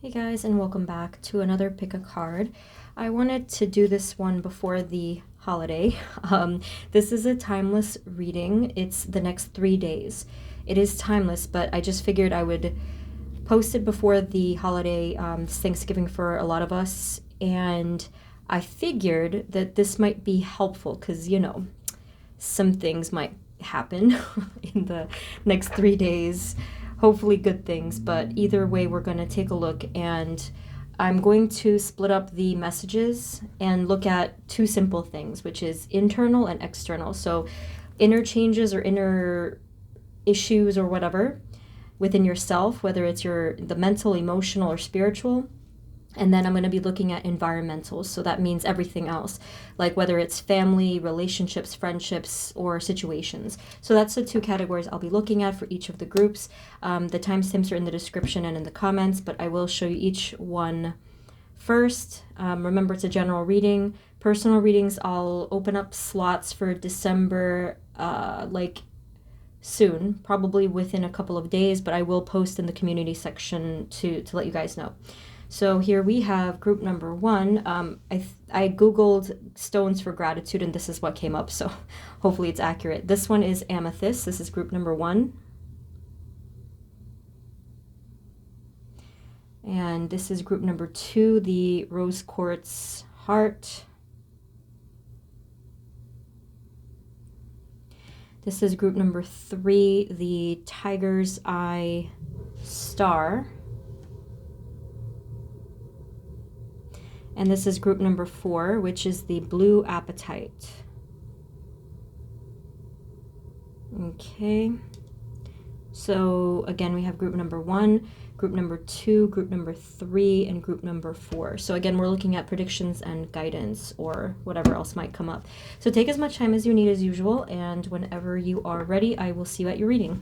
Hey guys, and welcome back to another pick a card. I wanted to do this one before the holiday. This is a timeless reading. It's the next 3 days. It is timeless, but I just figured I would post it before the holiday. It's Thanksgiving for a lot of us, and I figured that this might be helpful because, some things might happen in the next 3 days. Hopefully good things, but either way we're going to take a look, and I'm going to split up the messages and look at two simple things, which is internal and external. So inner changes or inner issues or whatever within yourself, whether it's the mental, emotional, or spiritual. And then I'm going to be looking at environmental. So that means everything else, like whether it's family, relationships, friendships, or situations. So that's the two categories I'll be looking at for each of the groups. The timestamps are in the description and in the comments, but I will show you each one first. Remember, it's a general reading. Personal readings, I'll open up slots for December, soon, probably within a couple of days, but I will post in the community section to let you guys know. So here we have group number 1. I googled stones for gratitude, and this is what came up, so hopefully it's accurate. This one is amethyst. This is group number 1. And this is group number 2, the rose quartz heart. This is group number 3, the tiger's eye star. And this is group number 4, which is the blue apatite. Okay. So again, we have group number 1, group number 2, group number 3, and group number 4. So again, we're looking at predictions and guidance or whatever else might come up. So take as much time as you need as usual, and whenever you are ready, I will see you at your reading.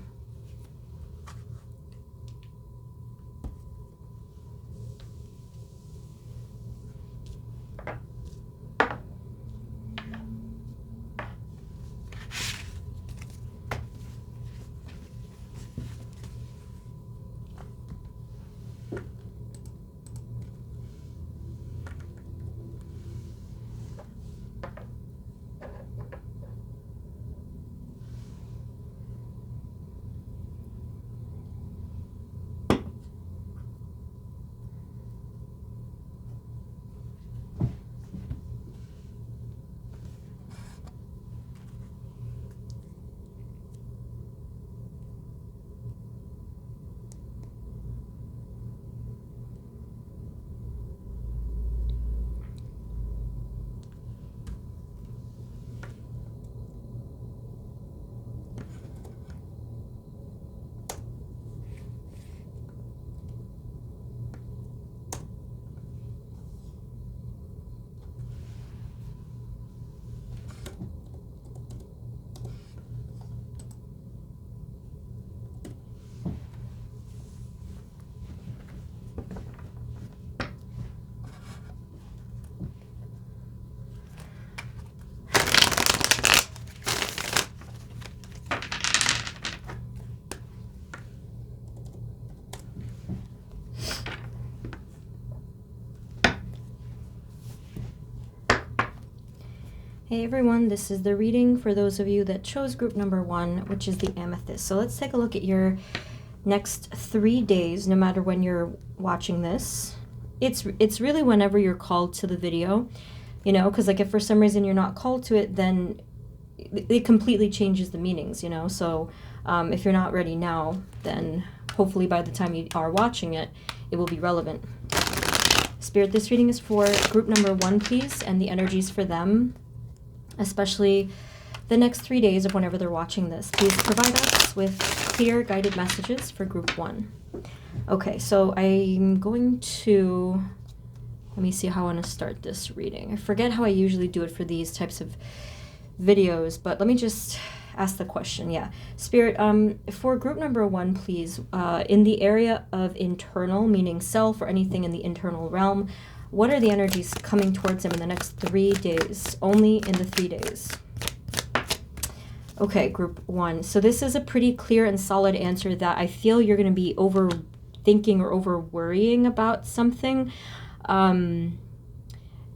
Hey everyone, this is the reading for those of you that chose group number 1, which is the amethyst. So let's take a look at your next 3 days, no matter when you're watching this. It's really whenever you're called to the video, because like if for some reason you're not called to it, then it completely changes the meanings, So if you're not ready now, then hopefully by the time you are watching it, it will be relevant. Spirit, this reading is for group number 1, please, and the energies for them, especially the next 3 days of whenever they're watching this. Please provide us with clear guided messages for group 1. Okay, so I'm going to, let me see how I want to start this reading. I forget how I usually do it for these types of videos, but let me just ask the question. Yeah, Spirit, for group number 1, please, in the area of internal, meaning self or anything in the internal realm, what are the energies coming towards them in the next 3 days? Only in the 3 days. Okay, group 1. So this is a pretty clear and solid answer that I feel you're going to be thinking or over worrying about something.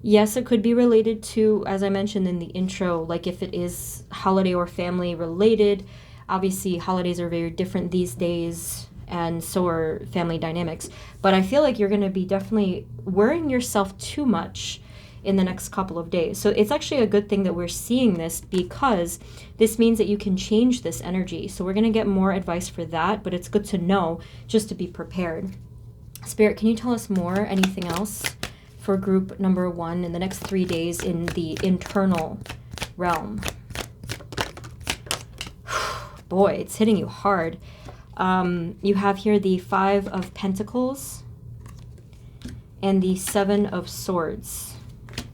Yes, it could be related to, as I mentioned in the intro, like if it is holiday or family related. Obviously, holidays are very different these days, and so are family dynamics. But I feel like you're going to be definitely worrying yourself too much in the next couple of days. So it's actually a good thing that we're seeing this, because this means that you can change this energy. So we're going to get more advice for that, but it's good to know just to be prepared. Spirit, can you tell us more? Anything else for group number 1 in the next 3 days in the internal realm? Boy, it's hitting you hard. You have here the 5 of Pentacles and the 7 of Swords.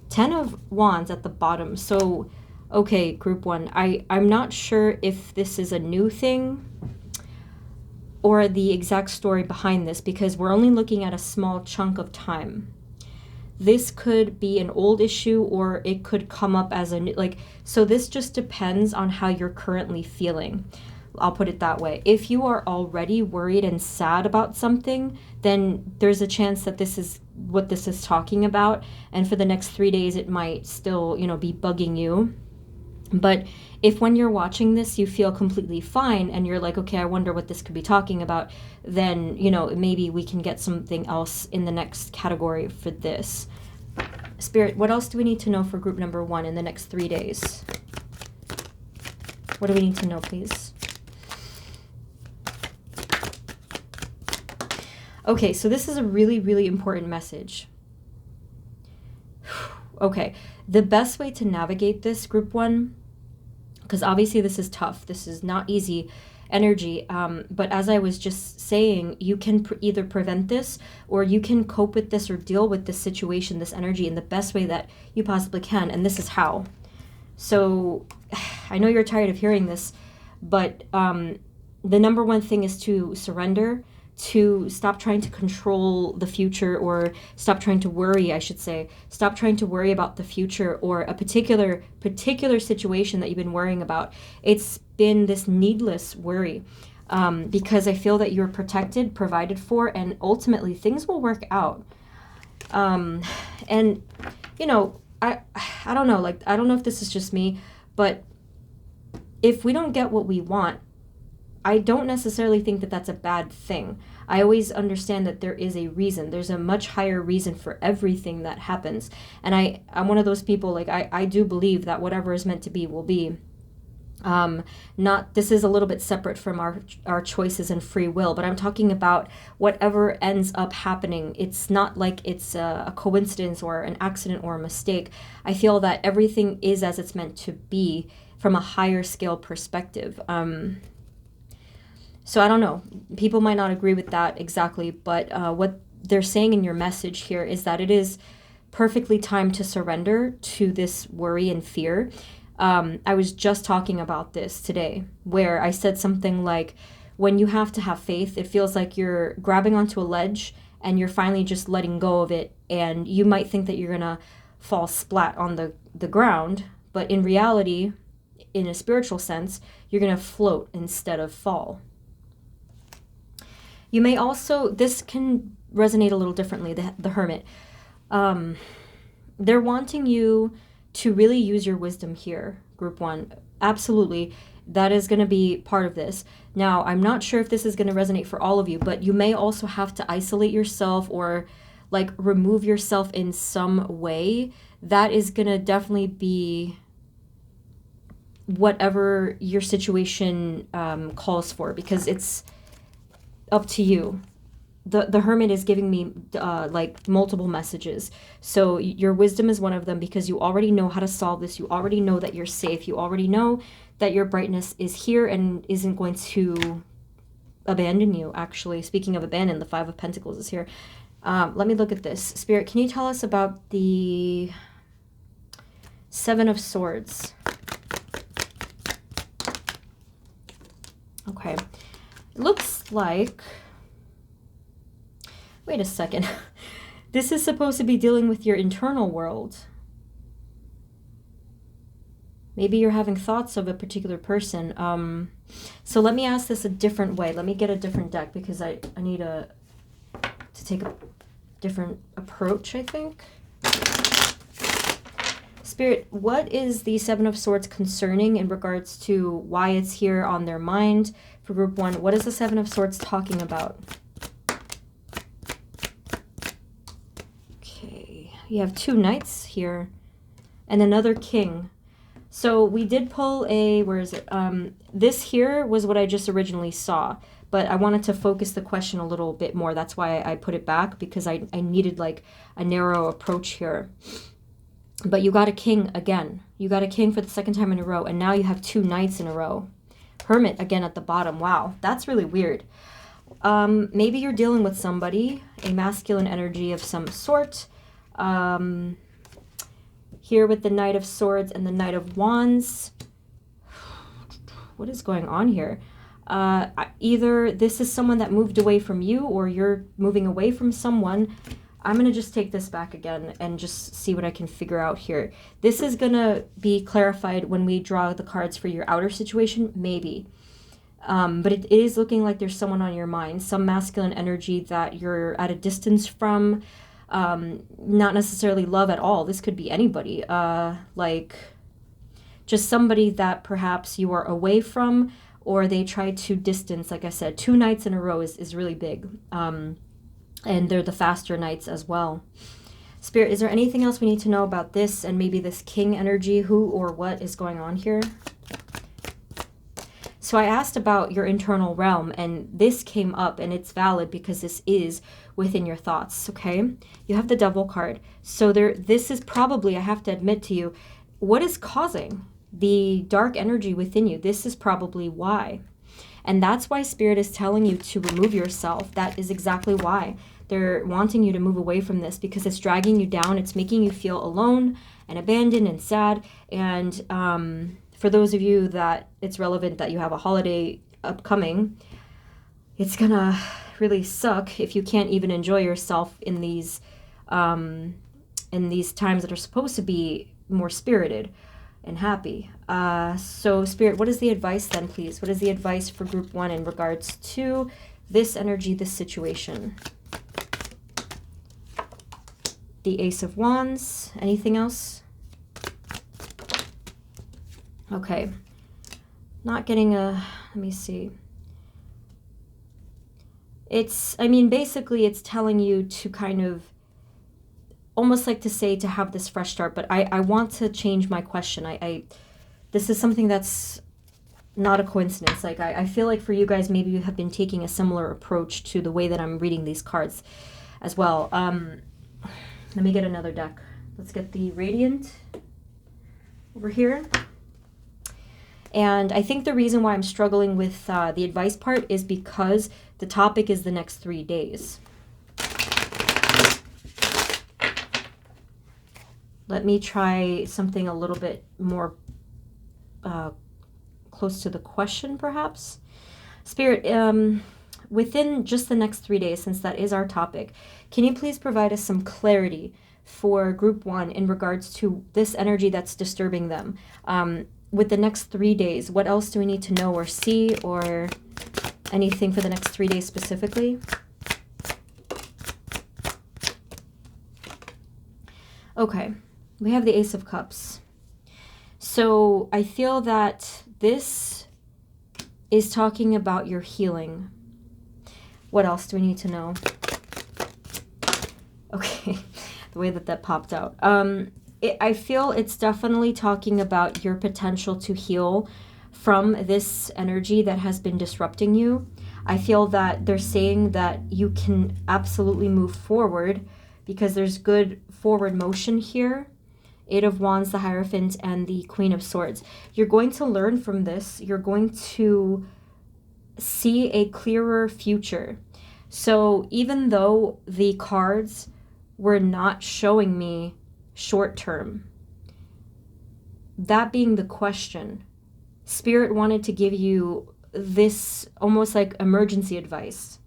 10 of Wands at the bottom. So, okay, group 1, I'm not sure if this is a new thing or the exact story behind this, because we're only looking at a small chunk of time. This could be an old issue, or it could come up as a new, like, so this just depends on how you're currently feeling. I'll put it that way. If you are already worried and sad about something, then there's a chance that this is what this is talking about. And for the next 3 days, it might still, be bugging you. But if when you're watching this, you feel completely fine and you're like, okay, I wonder what this could be talking about, then, maybe we can get something else in the next category for this. Spirit, what else do we need to know for group number 1 in the next 3 days? What do we need to know, please? Okay, so this is a really, really important message. Okay, the best way to navigate this, group 1, because obviously this is tough, this is not easy energy, but as I was just saying, you can either prevent this, or you can cope with this or deal with this situation, this energy, in the best way that you possibly can, and this is how. So, I know you're tired of hearing this, but the number one thing is to surrender, to stop trying to control the future, or stop trying to worry, I should say. Stop trying to worry about the future or a particular situation that you've been worrying about. It's been this needless worry, because I feel that you're protected, provided for, and ultimately things will work out. And, I don't know, I don't know if this is just me, but if we don't get what we want, I don't necessarily think that that's a bad thing. I always understand that there is a reason. There's a much higher reason for everything that happens. And I'm one of those people, I do believe that whatever is meant to be will be. This is a little bit separate from our choices and free will, but I'm talking about whatever ends up happening. It's not like it's a coincidence or an accident or a mistake. I feel that everything is as it's meant to be from a higher scale perspective. So I don't know, people might not agree with that exactly, but what they're saying in your message here is that it is perfectly timed to surrender to this worry and fear. I was just talking about this today, where I said something like, when you have to have faith, it feels like you're grabbing onto a ledge and you're finally just letting go of it, and you might think that you're gonna fall splat on the ground, but in reality, in a spiritual sense, you're gonna float instead of fall. You may also, this can resonate a little differently, the Hermit. They're wanting you to really use your wisdom here, group 1. Absolutely, that is going to be part of this. Now, I'm not sure if this is going to resonate for all of you, but you may also have to isolate yourself or remove yourself in some way. That is going to definitely be whatever your situation calls for, because it's up to you. The Hermit is giving me multiple messages. So your wisdom is one of them, because you already know how to solve this. You already know that you're safe. You already know that your brightness is here and isn't going to abandon you, actually. Speaking of abandon, the 5 of Pentacles is here. Let me look at this. Spirit, can you tell us about the 7 of Swords? Okay. It looks like... Wait a second. This is supposed to be dealing with your internal world. Maybe you're having thoughts of a particular person. So let me ask this a different way. Let me get a different deck, because I need a to take a different approach, I think. Spirit, what is the Seven of Swords concerning in regards to why it's here on their mind for group 1? What is the Seven of Swords talking about? Okay, you have 2 knights here and another king. So we did pull a, where is it? This here was what I just originally saw, but I wanted to focus the question a little bit more. That's why I put it back, because I needed like a narrow approach here. But you got a king again. You got a king for the 2nd time in a row, and now you have 2 knights in a row. Hermit again at the bottom. Wow, that's really weird. Maybe you're dealing with somebody, a masculine energy of some sort. Here with the Knight of Swords and the Knight of Wands. What is going on here? Either this is someone that moved away from you, or you're moving away from someone. I'm going to just take this back again and just see what I can figure out here. This is going to be clarified when we draw the cards for your outer situation, maybe. But it is looking like there's someone on your mind, some masculine energy that you're at a distance from, not necessarily love at all. This could be anybody, like just somebody that perhaps you are away from, or they tried to distance. Like I said, 2 nights in a row is really big. And they're the faster nights as well. Spirit, is there anything else we need to know about this and maybe this king energy? Who or what is going on here? So I asked about your internal realm, and this came up, and it's valid because this is within your thoughts, okay? You have the Devil card. So this is probably, I have to admit to you, what is causing the dark energy within you? This is probably why. And that's why Spirit is telling you to remove yourself. That is exactly why. They're wanting you to move away from this, because it's dragging you down. It's making you feel alone and abandoned and sad. And for those of you that it's relevant that you have a holiday upcoming, it's gonna really suck if you can't even enjoy yourself in these times that are supposed to be more spirited and happy. So Spirit, what is the advice then, please? What is the advice for group 1 in regards to this energy, this situation? The Ace of Wands. Anything else? Okay. Not getting a, let me see. Basically it's telling you to kind of, almost like to say to have this fresh start, but I want to change my question. This is something that's not a coincidence. Like I feel like for you guys, maybe you have been taking a similar approach to the way that I'm reading these cards as well. Let me get another deck. Let's get the Radiant over here. And I think the reason why I'm struggling with the advice part is because the topic is the next 3 days. Let me try something a little bit more close to the question, perhaps. Spirit, within just the next 3 days, since that is our topic, can you please provide us some clarity for group 1 in regards to this energy that's disturbing them? With the next 3 days, what else do we need to know or see, or anything for the next 3 days specifically? Okay. We have the Ace of Cups. So I feel that this is talking about your healing. What else do we need to know? Okay, the way that popped out. I feel it's definitely talking about your potential to heal from this energy that has been disrupting you. I feel that they're saying that you can absolutely move forward because there's good forward motion here. 8 of Wands, the Hierophant, and the Queen of Swords. You're going to learn from this. You're going to see a clearer future. So even though the cards were not showing me short term, that being the question, Spirit wanted to give you this almost like emergency advice.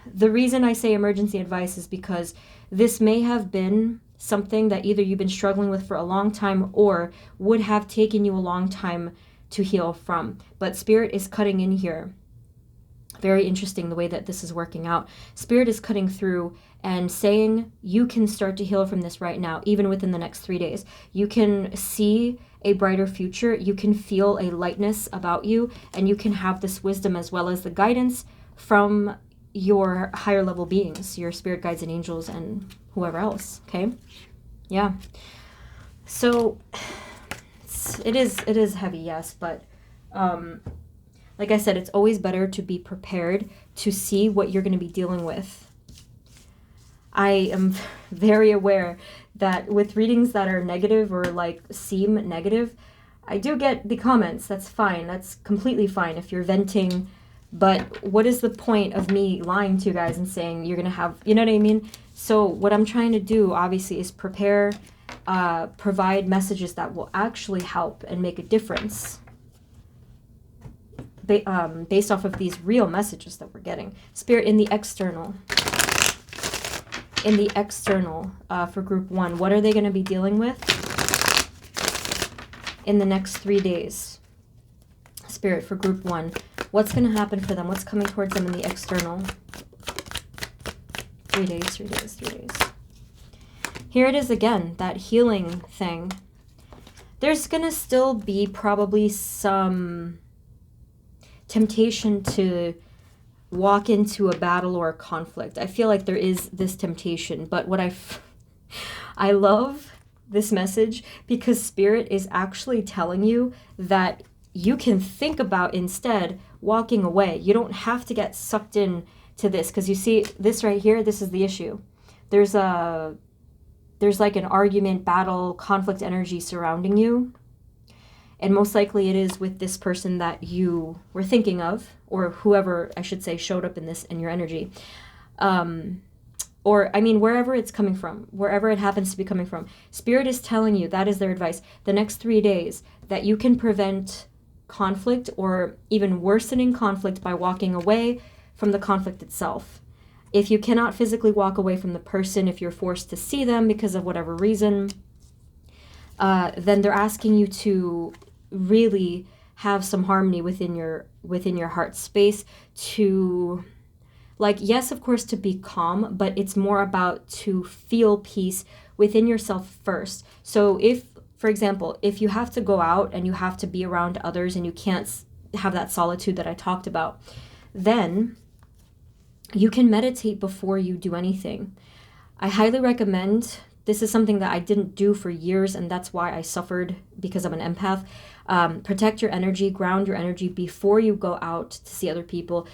The reason I say emergency advice is because this may have been something that either you've been struggling with for a long time or would have taken you a long time to heal from. But Spirit is cutting in here Very interesting the way that this is working out. Spirit is cutting through and saying you can start to heal from this right now, even within the next 3 days. You can see a brighter future. You can feel a lightness about you, and you can have this wisdom as well as the guidance from your higher level beings, your spirit guides and angels and whoever else. Okay. Yeah. So it is heavy, yes, but like I said, it's always better to be prepared to see what you're going to be dealing with. I am very aware that with readings that are negative or like seem negative, I do get the comments. That's fine. That's completely fine if you're venting. But what is the point of me lying to you guys and saying you're going to have, you know what I mean? So what I'm trying to do, obviously, is prepare, provide messages that will actually help and make a difference based off of these real messages that we're getting. Spirit, in the external. In the external for group 1, what are they going to be dealing with in the next 3 days? Spirit, for group 1, what's going to happen for them? What's coming towards them in the external? 3 days, 3 days, 3 days. Here it is again, that healing thing. There's going to still be probably some temptation to walk into a battle or a conflict. I feel like there is this temptation, but what I love this message because Spirit is actually telling you that you can think about instead walking away. You don't have to get sucked in to this, because you see this right here, this is the issue. There's like an argument, battle, conflict energy surrounding you. And most likely it is with this person that you were thinking of, or whoever, I should say, showed up in your energy. Or, I mean, wherever it's coming from, wherever it happens to be coming from. Spirit is telling you, that is their advice, the next 3 days, that you can prevent conflict or even worsening conflict by walking away from the conflict itself. If you cannot physically walk away from the person, if you're forced to see them because of whatever reason, then they're asking you to really have some harmony within your heart space to, like, yes, of course, to be calm, but it's more about to feel peace within yourself first. So if, for example, if you have to go out and you have to be around others and you can't have that solitude that I talked about, then you can meditate before you do anything. I highly recommend. This is something that I didn't do for years, and that's why I suffered because I'm an empath. Protect your energy, ground your energy before you go out to see other people.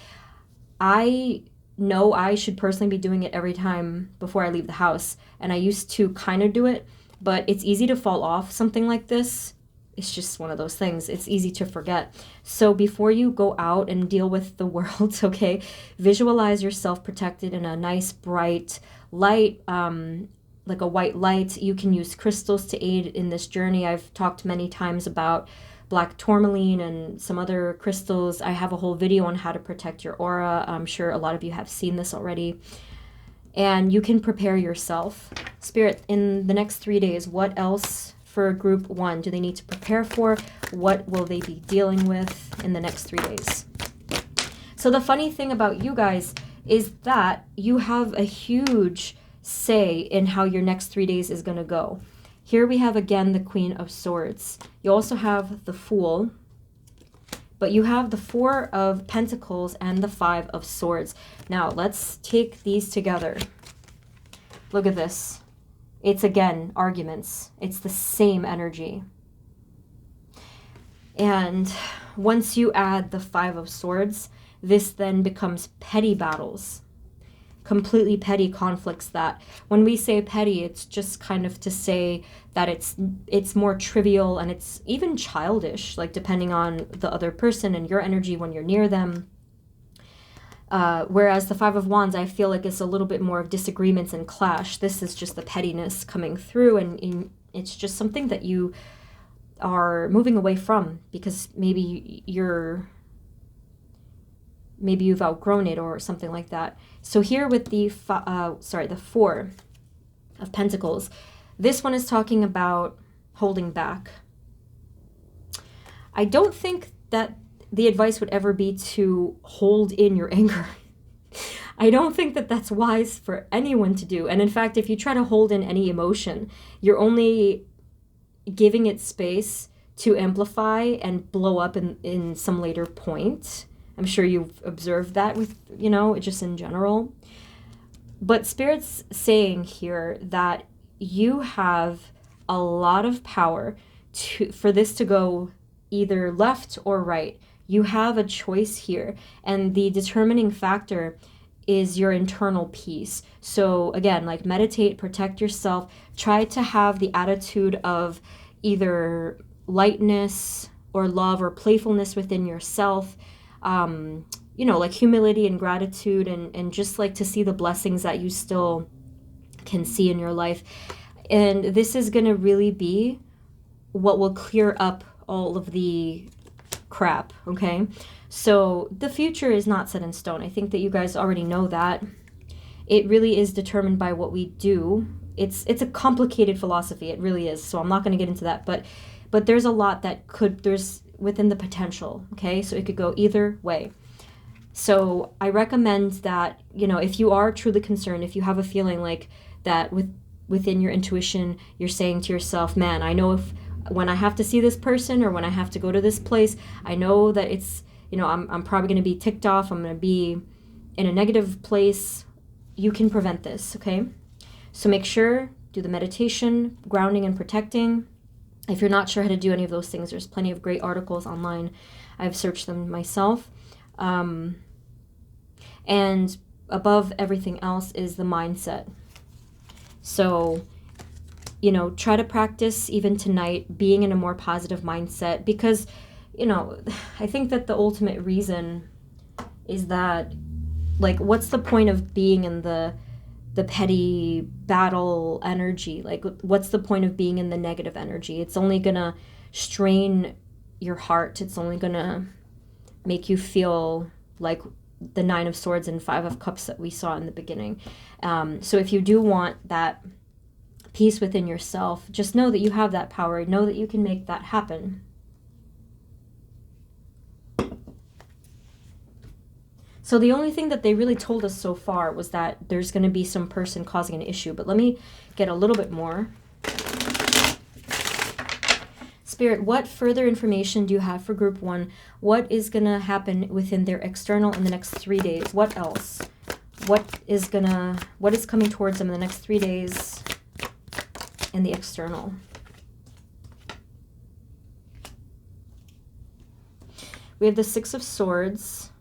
I know I should personally be doing it every time before I leave the house, and I used to kind of do it, but it's easy to fall off something like this. It's just one of those things. It's easy to forget. So before you go out and deal with the world, okay, visualize yourself protected in a nice, bright light, like a white light. You can use crystals to aid in this journey. I've talked many times about black tourmaline and some other crystals. I have a whole video on how to protect your aura. I'm sure a lot of you have seen this already. And you can prepare yourself. Spirit, in the next 3 days, what else for group 1 do they need to prepare for? What will they be dealing with in the next 3 days? So the funny thing about you guys is that you have a huge say in how your next 3 days is going to go. Here we have again the Queen of Swords. You also have the Fool, but you have the 4 of Pentacles and the 5 of Swords. Now let's take these together. Look at this. It's again arguments. It's the same energy. And once you add the 5 of Swords, this then becomes petty battles. Completely petty conflicts that when we say petty, it's just kind of to say that it's more trivial and it's even childish, like depending on the other person and your energy when you're near them. Whereas the 5 of Wands, I feel like it's a little bit more of disagreements and clash. This is just the pettiness coming through, and it's just something that you are moving away from because maybe you've outgrown it or something like that. So here with the 4 of Pentacles, this one is talking about holding back. I don't think that the advice would ever be to hold in your anger. I don't think that that's wise for anyone to do. And in fact, if you try to hold in any emotion, you're only giving it space to amplify and blow up in some later point. I'm sure you've observed that with, just in general. But Spirit's saying here that you have a lot of power for this to go either left or right. You have a choice here. And the determining factor is your internal peace. So again, like meditate, protect yourself, try to have the attitude of either lightness or love or playfulness within yourself, like humility and gratitude, and just like to see the blessings that you still can see in your life. And this is going to really be what will clear up all of the crap, okay? So the future is not set in stone. I think that you guys already know that. It really is determined by what we do. It's a complicated philosophy. It really is. So I'm not going to get into that. But there's a lot that there's within the potential, okay? So it could go either way. So I recommend that, if you are truly concerned, if you have a feeling like that within your intuition, you're saying to yourself, man, I know when I have to see this person or when I have to go to this place, I know that it's, I'm probably going to be ticked off. I'm going to be in a negative place. You can prevent this, okay? So make sure, do the meditation, grounding and protecting. If you're not sure how to do any of those things, there's plenty of great articles online. I've searched them myself. And above everything else is the mindset. So, try to practice even tonight being in a more positive mindset, because, I think that the ultimate reason is that, like, what's the point of being in the petty battle energy? Like, what's the point of being in the negative energy? It's only gonna strain your heart. It's only gonna make you feel like the 9 of Swords and 5 of Cups that we saw in the beginning. So if you do want that peace within yourself, just know that you have that power. Know that you can make that happen. So the only thing that they really told us so far was that there's going to be some person causing an issue. But let me get a little bit more. Spirit, what further information do you have for group 1? What is going to happen within their external in the next 3 days? What else? What is coming towards them in the next 3 days in the external? We have the 6 of Swords.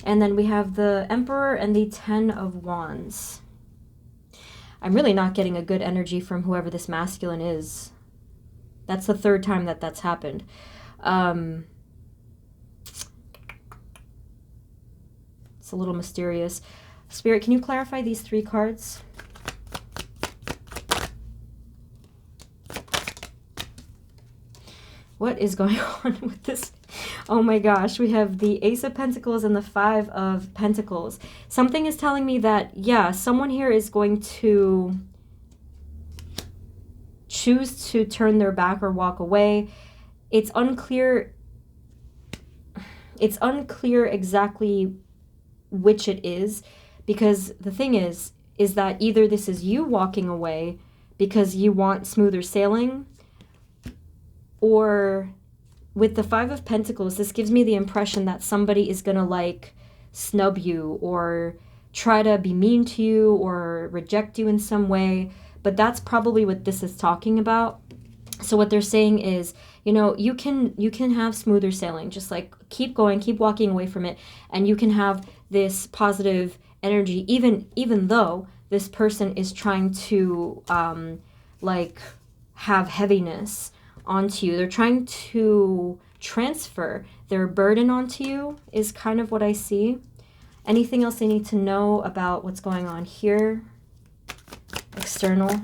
And then we have the Emperor and the 10 of Wands. I'm really not getting a good energy from whoever this masculine is. That's the 3rd time that that's happened. It's a little mysterious. Spirit, can you clarify these 3 cards? What is going on with this? Oh my gosh, we have the Ace of Pentacles and the 5 of Pentacles. Something is telling me that, yeah, someone here is going to choose to turn their back or walk away. It's unclear exactly which it is, because the thing is that either this is you walking away because you want smoother sailing, or with the 5 of Pentacles, this gives me the impression that somebody is going to like snub you or try to be mean to you or reject you in some way. But that's probably what this is talking about. So what they're saying is, you can have smoother sailing. Just like keep going, keep walking away from it. And you can have this positive energy, even though this person is trying to have heaviness onto you. They're trying to transfer their burden onto you is kind of what I see. Anything else I need to know about what's going on here? External.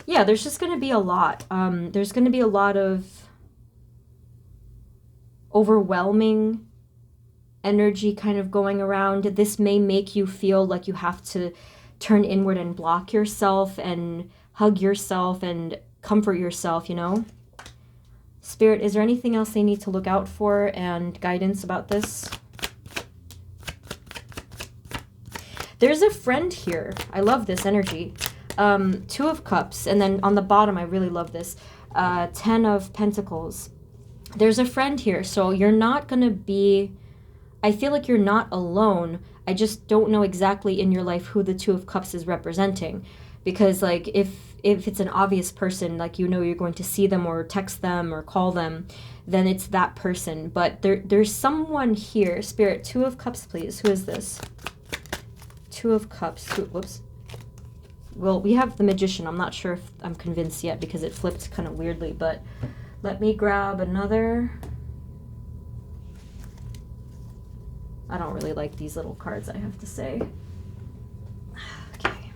Yeah, there's just going to be a lot. There's going to be a lot of overwhelming energy kind of going around. This may make you feel like you have to turn inward and block yourself and hug yourself and comfort yourself, you know? Spirit, is there anything else they need to look out for and guidance about this? There's a friend here. I love this energy. 2 of Cups. And then on the bottom, I really love this. 10 of Pentacles. There's a friend here. So you're not going to be... I feel like you're not alone. I just don't know exactly in your life who the 2 of Cups is representing. Because, like, if it's an obvious person, like, you know you're going to see them or text them or call them, then it's that person. But there's someone here. Spirit, 2 of Cups, please. Who is this? 2 of Cups. Whoops. Well, we have the Magician. I'm not sure if I'm convinced yet because it flipped kind of weirdly, but let me grab another. I don't really like these little cards, I have to say. Okay.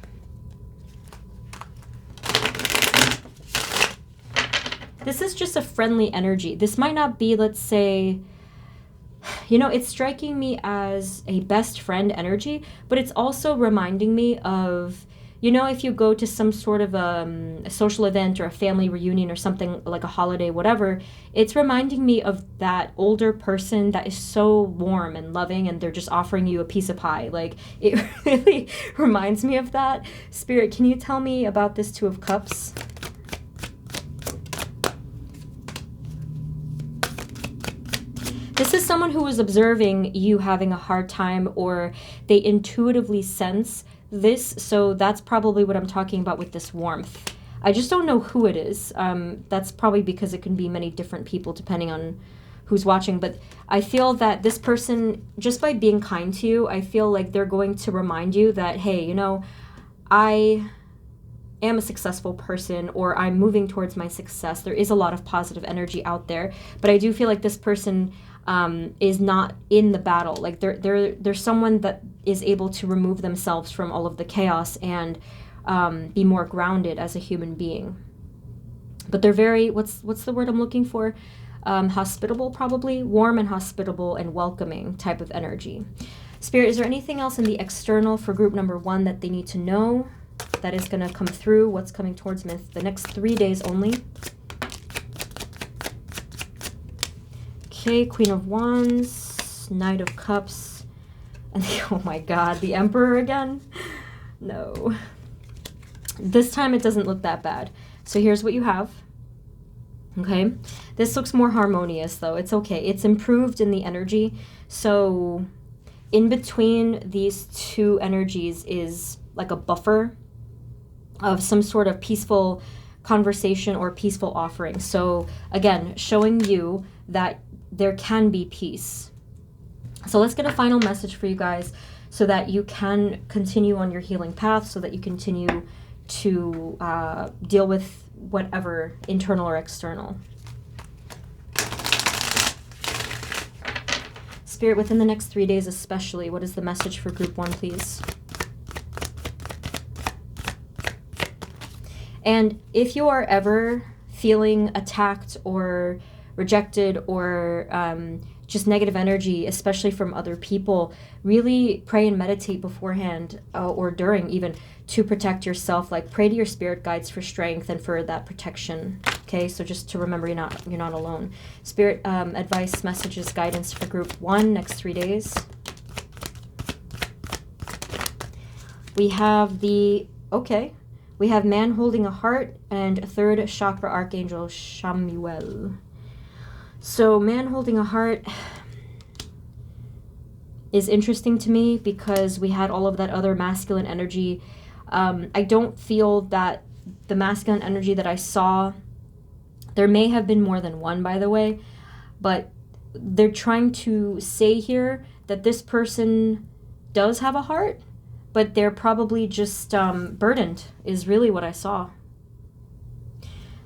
This is just a friendly energy. This might not be, let's say, you know, it's striking me as a best friend energy, but it's also reminding me of, you know, if you go to some sort of a social event or a family reunion or something like a holiday, whatever, it's reminding me of that older person that is so warm and loving and they're just offering you a piece of pie. Like, it really reminds me of that. Spirit, can you tell me about this 2 of Cups? This is someone who is observing you having a hard time, or they intuitively sense this, so that's probably what I'm talking about with this warmth. I just don't know who it is. That's probably because it can be many different people depending on who's watching, but I feel that this person, just by being kind to you, I feel like they're going to remind you that, hey, you know, I am a successful person, or I'm moving towards my success. There is a lot of positive energy out there, but I do feel like this person is not in the battle. Like they're someone that is able to remove themselves from all of the chaos and be more grounded as a human being. But they're very, what's the word I'm looking for? Hospitable, probably. Warm and hospitable and welcoming type of energy. Spirit, is there anything else in the external for group number 1 that they need to know that is going to come through? What's coming towards them the next 3 days only? Okay, Queen of Wands, Knight of Cups, and oh my God, the Emperor again? No. This time it doesn't look that bad. So here's what you have. Okay, this looks more harmonious though. It's okay. It's improved in the energy. So in between these 2 energies is like a buffer of some sort of peaceful conversation or peaceful offering. So again, showing you that there can be peace. So let's get a final message for you guys so that you can continue on your healing path, so that you continue to deal with whatever, internal or external. Spirit, within the next 3 days especially, what is the message for group 1, please? And if you are ever feeling attacked or rejected or just negative energy, especially from other people, really pray and meditate beforehand or during even to protect yourself. Like, pray to your spirit guides for strength and for that protection. Okay, so just to remember you're not alone. Spirit, advice, messages, guidance for group 1 next 3 days. We have we have man holding a heart and 3rd chakra archangel Shamuel. So man holding a heart is interesting to me because we had all of that other masculine energy. I don't feel that the masculine energy that I saw, there may have been more than one, by the way, but they're trying to say here that this person does have a heart, but they're probably just burdened, is really what I saw.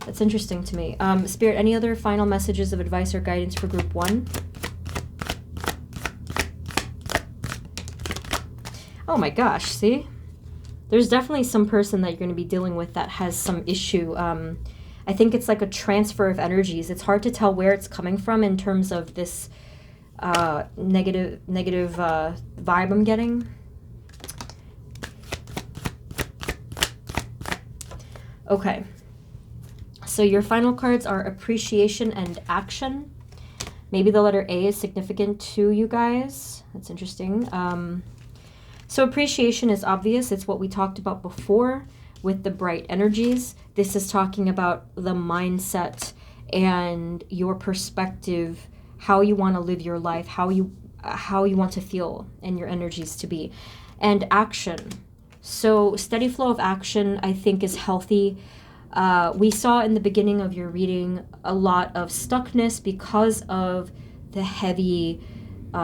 That's interesting to me. Spirit, any other final messages of advice or guidance for group 1? Oh my gosh, see? There's definitely some person that you're going to be dealing with that has some issue. I think it's like a transfer of energies. It's hard to tell where it's coming from in terms of this negative vibe I'm getting. Okay. So your final cards are appreciation and action. Maybe the letter A is significant to you guys. That's interesting. So appreciation is obvious. It's what we talked about before with the bright energies. This is talking about the mindset and your perspective, how you want to live your life, how you want to feel, and your energies to be. And action. So steady flow of action, I think, is healthy. We saw in the beginning of your reading a lot of stuckness because of the heavy,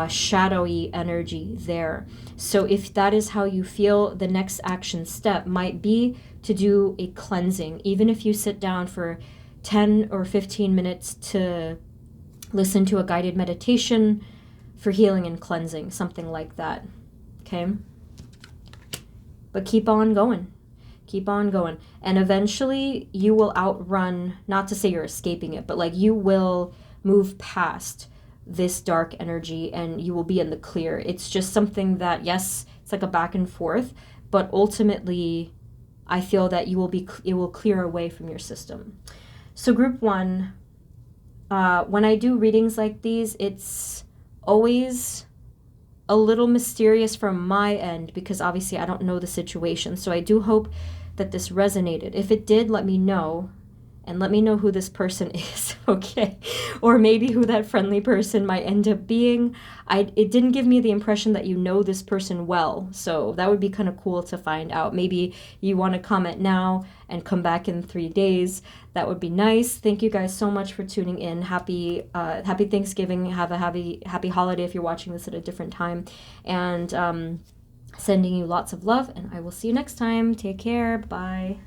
shadowy energy there. So if that is how you feel, the next action step might be to do a cleansing. Even if you sit down for 10 or 15 minutes to listen to a guided meditation for healing and cleansing, something like that. Okay? But keep on going. Keep on going. And eventually you will outrun, not to say you're escaping it, but like you will move past this dark energy and you will be in the clear. It's just something that, yes, it's like a back and forth, but ultimately I feel that it will clear away from your system. So group 1, when I do readings like these, it's always a little mysterious from my end because obviously I don't know the situation. So I do hope that this resonated. If it did, let me know. And let me know who this person is, okay? Or maybe who that friendly person might end up being. It didn't give me the impression that you know this person well, so that would be kind of cool to find out. Maybe you want to comment now and come back in 3 days. That would be nice. Thank you guys so much for tuning in. Happy Thanksgiving. Have a happy holiday if you're watching this at a different time. And sending you lots of love, and I will see you next time. Take care. Bye.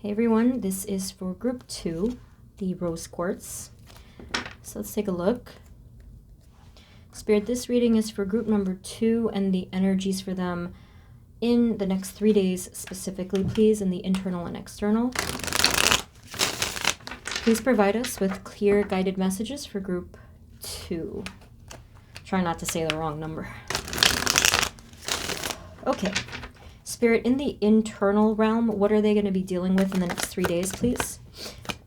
Hey everyone, this is for group 2, the rose quartz. So let's take a look. Spirit, this reading is for group number 2 and the energies for them in the next 3 days specifically, please, in the internal and external. Please provide us with clear guided messages for group 2. Try not to say the wrong number. Okay. Spirit, in the internal realm, what are they going to be dealing with in the next 3 days, please?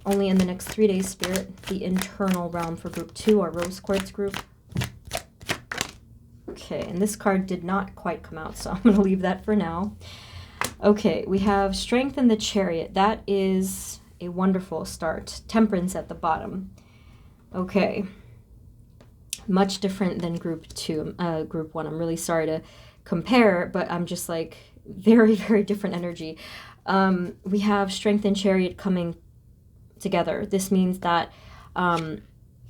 Only in the next 3 days, Spirit, the internal realm for group 2, our rose quartz group. Okay, and this card did not quite come out, so I'm going to leave that for now. Okay, we have Strength in the Chariot. That is a wonderful start. Temperance at the bottom. Okay. Much different than group 1. I'm really sorry to compare, but I'm just like very, very different energy. We have Strength and Chariot coming together. This means that, and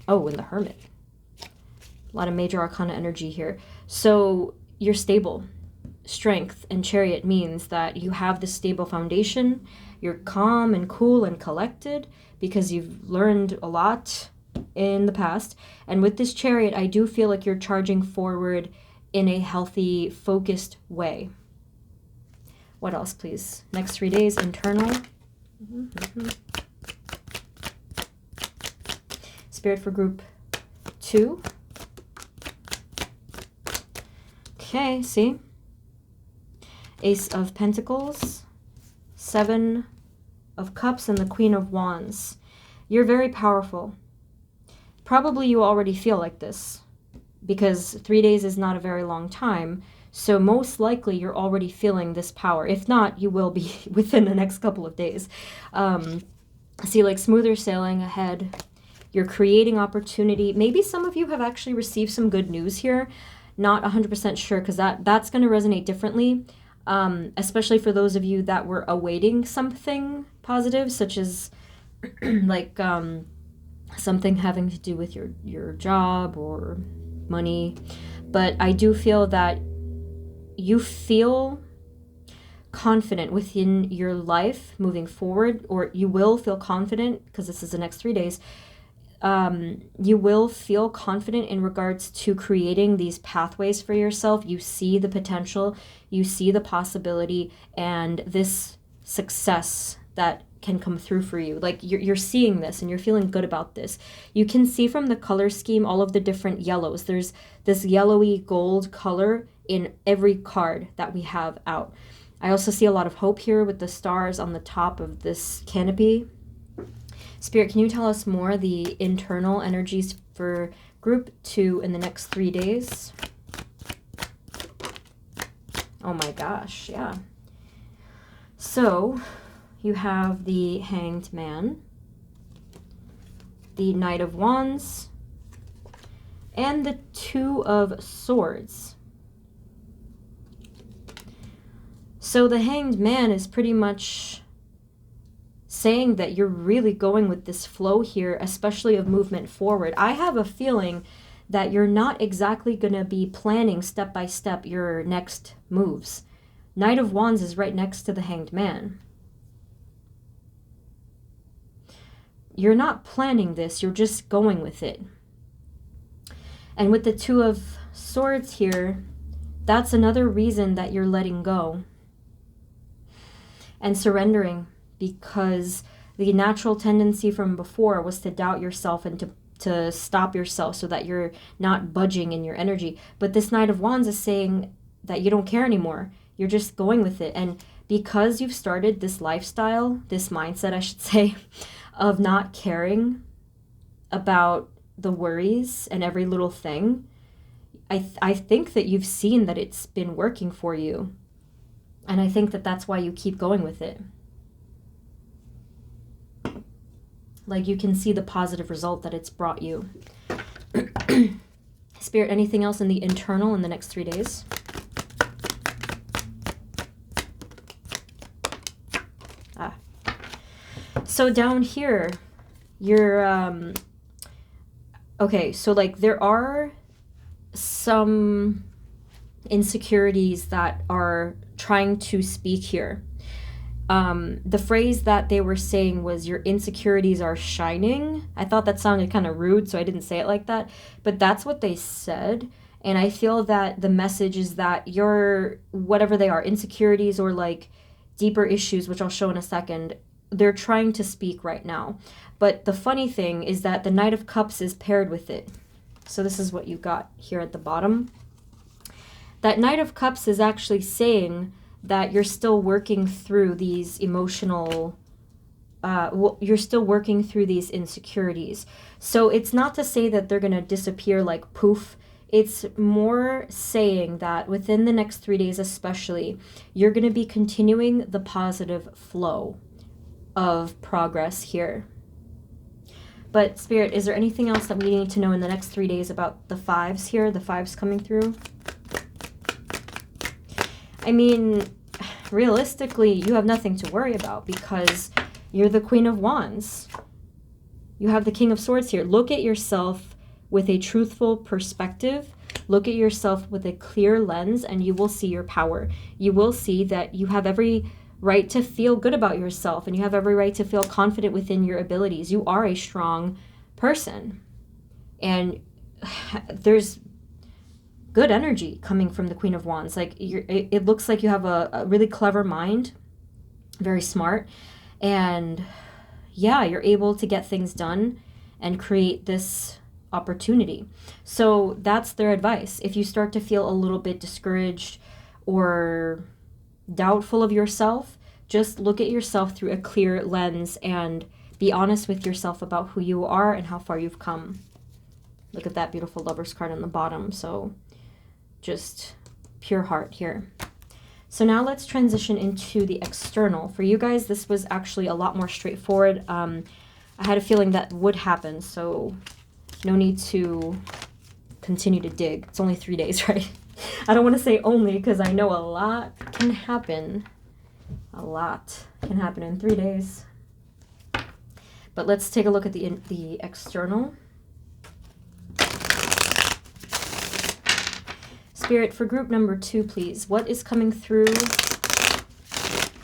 the Hermit. A lot of major arcana energy here. So you're stable. Strength and Chariot means that you have this stable foundation. You're calm and cool and collected because you've learned a lot in the past. And with this Chariot, I do feel like you're charging forward in a healthy, focused way. What else, please? Next 3 days, internal. Spirit for group 2. Okay, see? Ace of Pentacles, 7 of Cups, and the Queen of Wands. You're very powerful. Probably you already feel like this, because 3 days is not a very long time. So most likely you're already feeling this power. If not, you will be within the next couple of days. See, like smoother sailing ahead. You're creating opportunity. Maybe some of you have actually received some good news here. Not 100% sure, because that's going to resonate differently. Especially for those of you that were awaiting something positive, such as like something having to do with your job or money. But I do feel that you feel confident within your life moving forward, or you will feel confident, because this is the next 3 days. You will feel confident in regards to creating these pathways for yourself. You see the potential, you see the possibility, and this success that can come through for you. Like you're seeing this and you're feeling good about this. You can see from the color scheme all of the different yellows. There's this yellowy gold color in every card that we have out. I also see a lot of hope here with the stars on the top of this canopy. Spirit, can you tell us more the internal energies for group 2 in the next 3 days? Oh my gosh, yeah. So you have the Hanged Man, the Knight of Wands, and the Two of Swords. So the Hanged Man is pretty much saying that you're really going with this flow here, especially of movement forward. I have a feeling that you're not exactly going to be planning step by step your next moves. Knight of Wands is right next to the Hanged Man. You're not planning this, you're just going with it. And with the Two of Swords here, that's another reason that you're letting go and surrendering, because the natural tendency from before was to doubt yourself and to stop yourself so that you're not budging in your energy. But this Knight of Wands is saying that you don't care anymore. You're just going with it. And because you've started this lifestyle, this mindset, I should say, of not caring about the worries and every little thing, I think that you've seen that it's been working for you. And I think that that's why you keep going with it. Like you can see the positive result that it's brought you. Spirit, anything else in the internal in the next 3 days? So down here, you're, okay, so like there are some insecurities that are trying to speak here. The phrase that they were saying was, your insecurities are shining. I thought that sounded kind of rude, so I didn't say it like that. But that's what they said. And I feel that the message is that your, whatever they are, insecurities or like deeper issues, which I'll show in a second, they're trying to speak right now. But the funny thing is that the Knight of Cups is paired with it. So this is what you got here at the bottom. That Knight of Cups is actually saying that you're still working through these emotional, you're still working through these insecurities. So it's not to say that they're going to disappear like poof. It's more saying that within the next 3 days especially, you're going to be continuing the positive flow of progress here. But Spirit, is there anything else that we need to know in the next 3 days about the fives here, the fives coming through? I mean, realistically, you have nothing to worry about because you're the Queen of Wands. You have the King of Swords here. Look at yourself with a truthful perspective. Look at yourself with a clear lens and you will see your power. You will see that you have every right to feel good about yourself and you have every right to feel confident within your abilities. You are a strong person. And there's good energy coming from the Queen of Wands. Like it looks like you have a really clever mind, very smart, and yeah, you're able to get things done and create this opportunity. So that's their advice. If you start to feel a little bit discouraged or doubtful of yourself, just look at yourself through a clear lens and be honest with yourself about who you are and how far you've come. Look at that beautiful Lover's card on the bottom. So just pure heart here. So now let's transition into the external. For you guys, this was actually a lot more straightforward. I had a feeling that would happen, so no need to continue to dig. It's only 3 days, right? I don't want to say only because I know a lot can happen. A lot can happen in 3 days. But let's take a look at the external. Spirit, for group number 2, please. What is coming through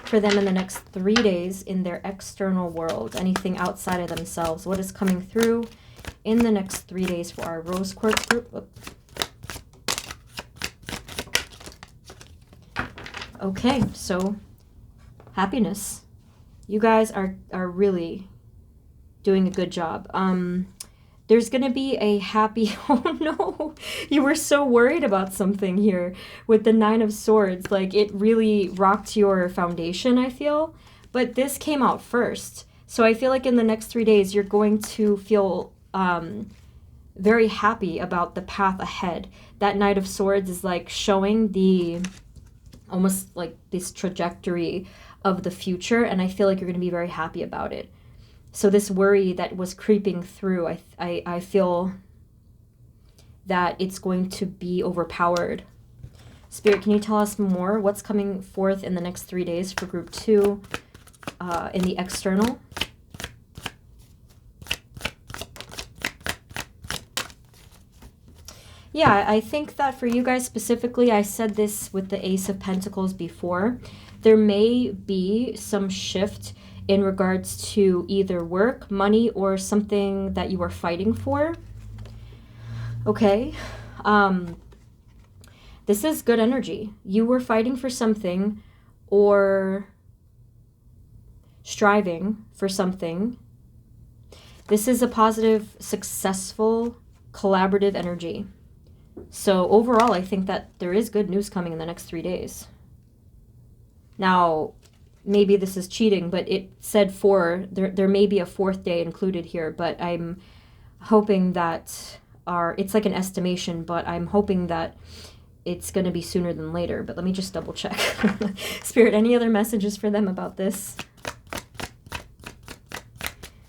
for them in the next 3 days in their external world? Anything outside of themselves? What is coming through in the next 3 days for our rose quartz group? Okay, so happiness. You guys are really doing a good job. There's going to be a happy... Oh, no. You were so worried about something here with the 9 of Swords. Like, it really rocked your foundation, I feel. But this came out first. So I feel like in the next 3 days, you're going to feel very happy about the path ahead. That Knight of Swords is, like, showing the... almost like this trajectory of the future. And I feel like you're going to be very happy about it. So this worry that was creeping through, I feel that it's going to be overpowered. Spirit, can you tell us more? What's coming forth in the next 3 days for group 2 in the external? Yeah, I think that for you guys specifically, I said this with the Ace of Pentacles before, there may be some shift in regards to either work, money, or something that you are fighting for. Okay. This is good energy. You were fighting for something or striving for something. This is a positive, successful, collaborative energy. So overall, I think that there is good news coming in the next 3 days. Now, maybe this is cheating, but it said 4. There may be a 4th day included here, but I'm hoping that it's like an estimation, but I'm hoping that it's going to be sooner than later. But let me just double check. Spirit, any other messages for them about this?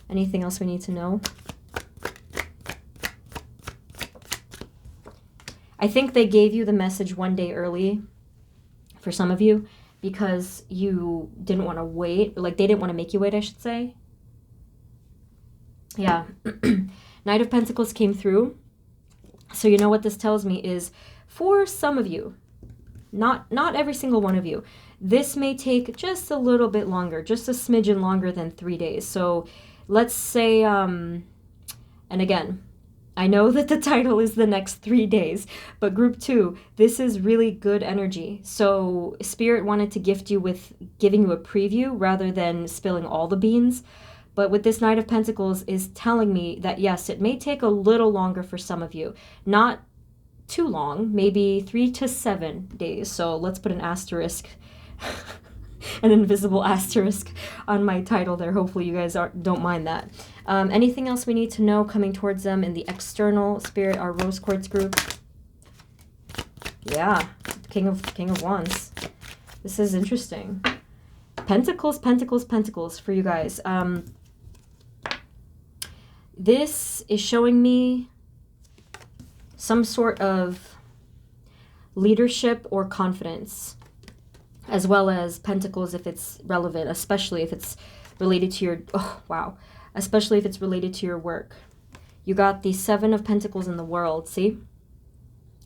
Anything else we need to know? I think they gave you the message 1 day early for some of you because you didn't want to wait. Like, they didn't want to make you wait, I should say. Yeah. Knight of Pentacles came through. So you know what this tells me is for some of you, not every single one of you, this may take just a little bit longer, just a smidgen longer than 3 days. So let's say, and again, I know that the title is the next 3 days, but group 2, this is really good energy. So Spirit wanted to gift you with giving you a preview rather than spilling all the beans. But with this Knight of Pentacles is telling me that, yes, it may take a little longer for some of you. Not too long, maybe 3 to 7 days. So let's put an asterisk, an invisible asterisk on my title there. Hopefully you guys don't mind that. Anything else we need to know coming towards them in the external? Spirit, our Rose Quartz group. Yeah, King of Wands. This is interesting. Pentacles, Pentacles, Pentacles for you guys. This is showing me some sort of leadership or confidence, as well as Pentacles if it's relevant, especially if it's related to your, oh, wow, especially if it's related to your work. You got the 7 of Pentacles in the world, see?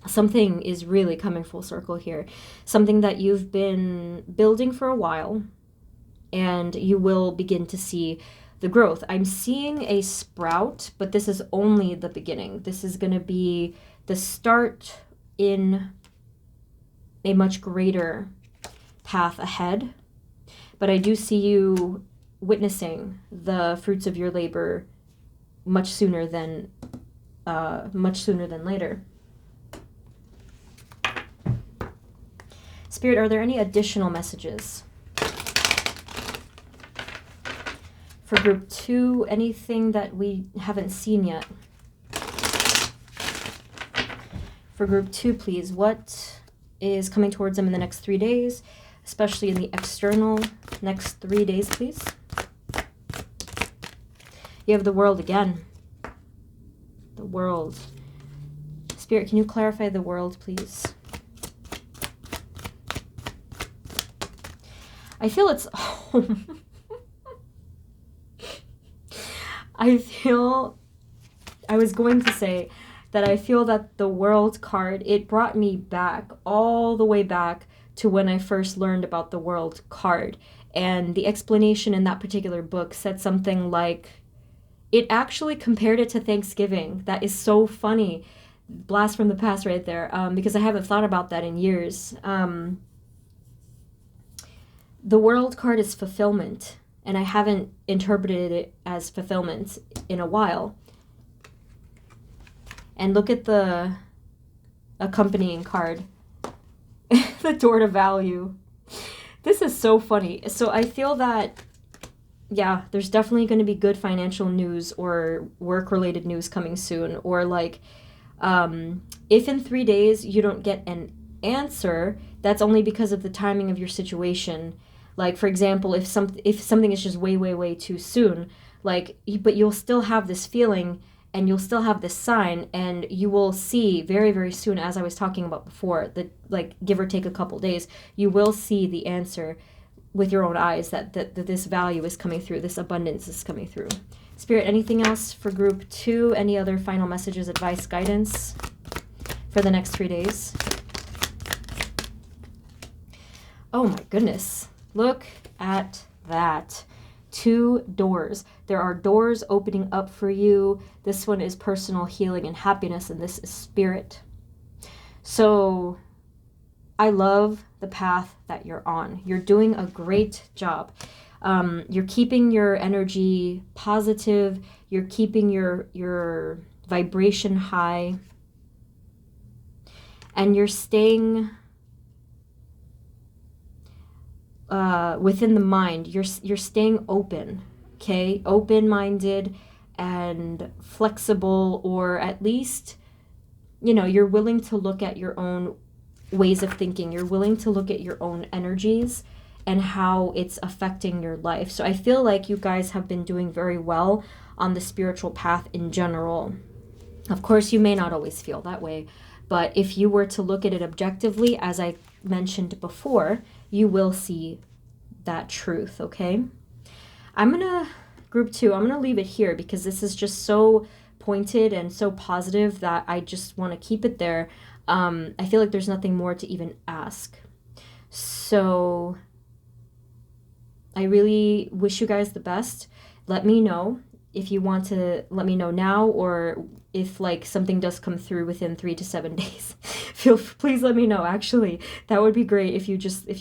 Something is really coming full circle here. Something that you've been building for a while, and you will begin to see the growth. I'm seeing a sprout, but this is only the beginning. This is going to be the start in a much greater path ahead. But I do see you witnessing the fruits of your labor much sooner than later. Spirit, are there any additional messages? For group 2, anything that we haven't seen yet? For group 2, please, what is coming towards them in the next 3 days, especially in the external next 3 days, please? You have the World again. The World. Spirit, can you clarify the World, please? I feel it's home. I was going to say that I feel that the World card, it brought me back, all the way back to when I first learned about the World card. And the explanation in that particular book said something like, it actually compared it to Thanksgiving. That is so funny. Blast from the past right there, because I haven't thought about that in years. The World card is fulfillment, and I haven't interpreted it as fulfillment in a while. And look at the accompanying card, the door to value. This is so funny. So I feel that, yeah, there's definitely going to be good financial news or work-related news coming soon. Or like, if in 3 days you don't get an answer, that's only because of the timing of your situation. Like, for example, if something is just way too soon, like, but you'll still have this feeling and you'll still have this sign, and you will see very soon, as I was talking about before, that, like, give or take a couple days, you will see the answer with your own eyes that this value is coming through, this abundance is coming through. Spirit, anything else for group 2? Any other final messages, advice, guidance for the next 3 days? Oh my goodness. Look at that. 2 doors. There are doors opening up for you. This one is personal healing and happiness, and this is spirit. So I love the path that you're on. You're doing a great job. You're keeping your energy positive. You're keeping your vibration high. And you're staying within the mind. You're staying open, okay? Open-minded and flexible, or at least, you know, you're willing to look at your own ways of thinking. You're willing to look at your own energies and how it's affecting your life. So I feel like you guys have been doing very well on the spiritual path in general. Of course, you may not always feel that way, but if you were to look at it objectively, as I mentioned before, you will see that truth, okay? Group 2, I'm gonna leave it here because this is just so pointed and so positive that I just want to keep it there. I feel like there's nothing more to even ask. So I really wish you guys the best. Let me know if you want to let me know now, or if like something does come through within 3 to 7 days. Please let me know. Actually, that would be great if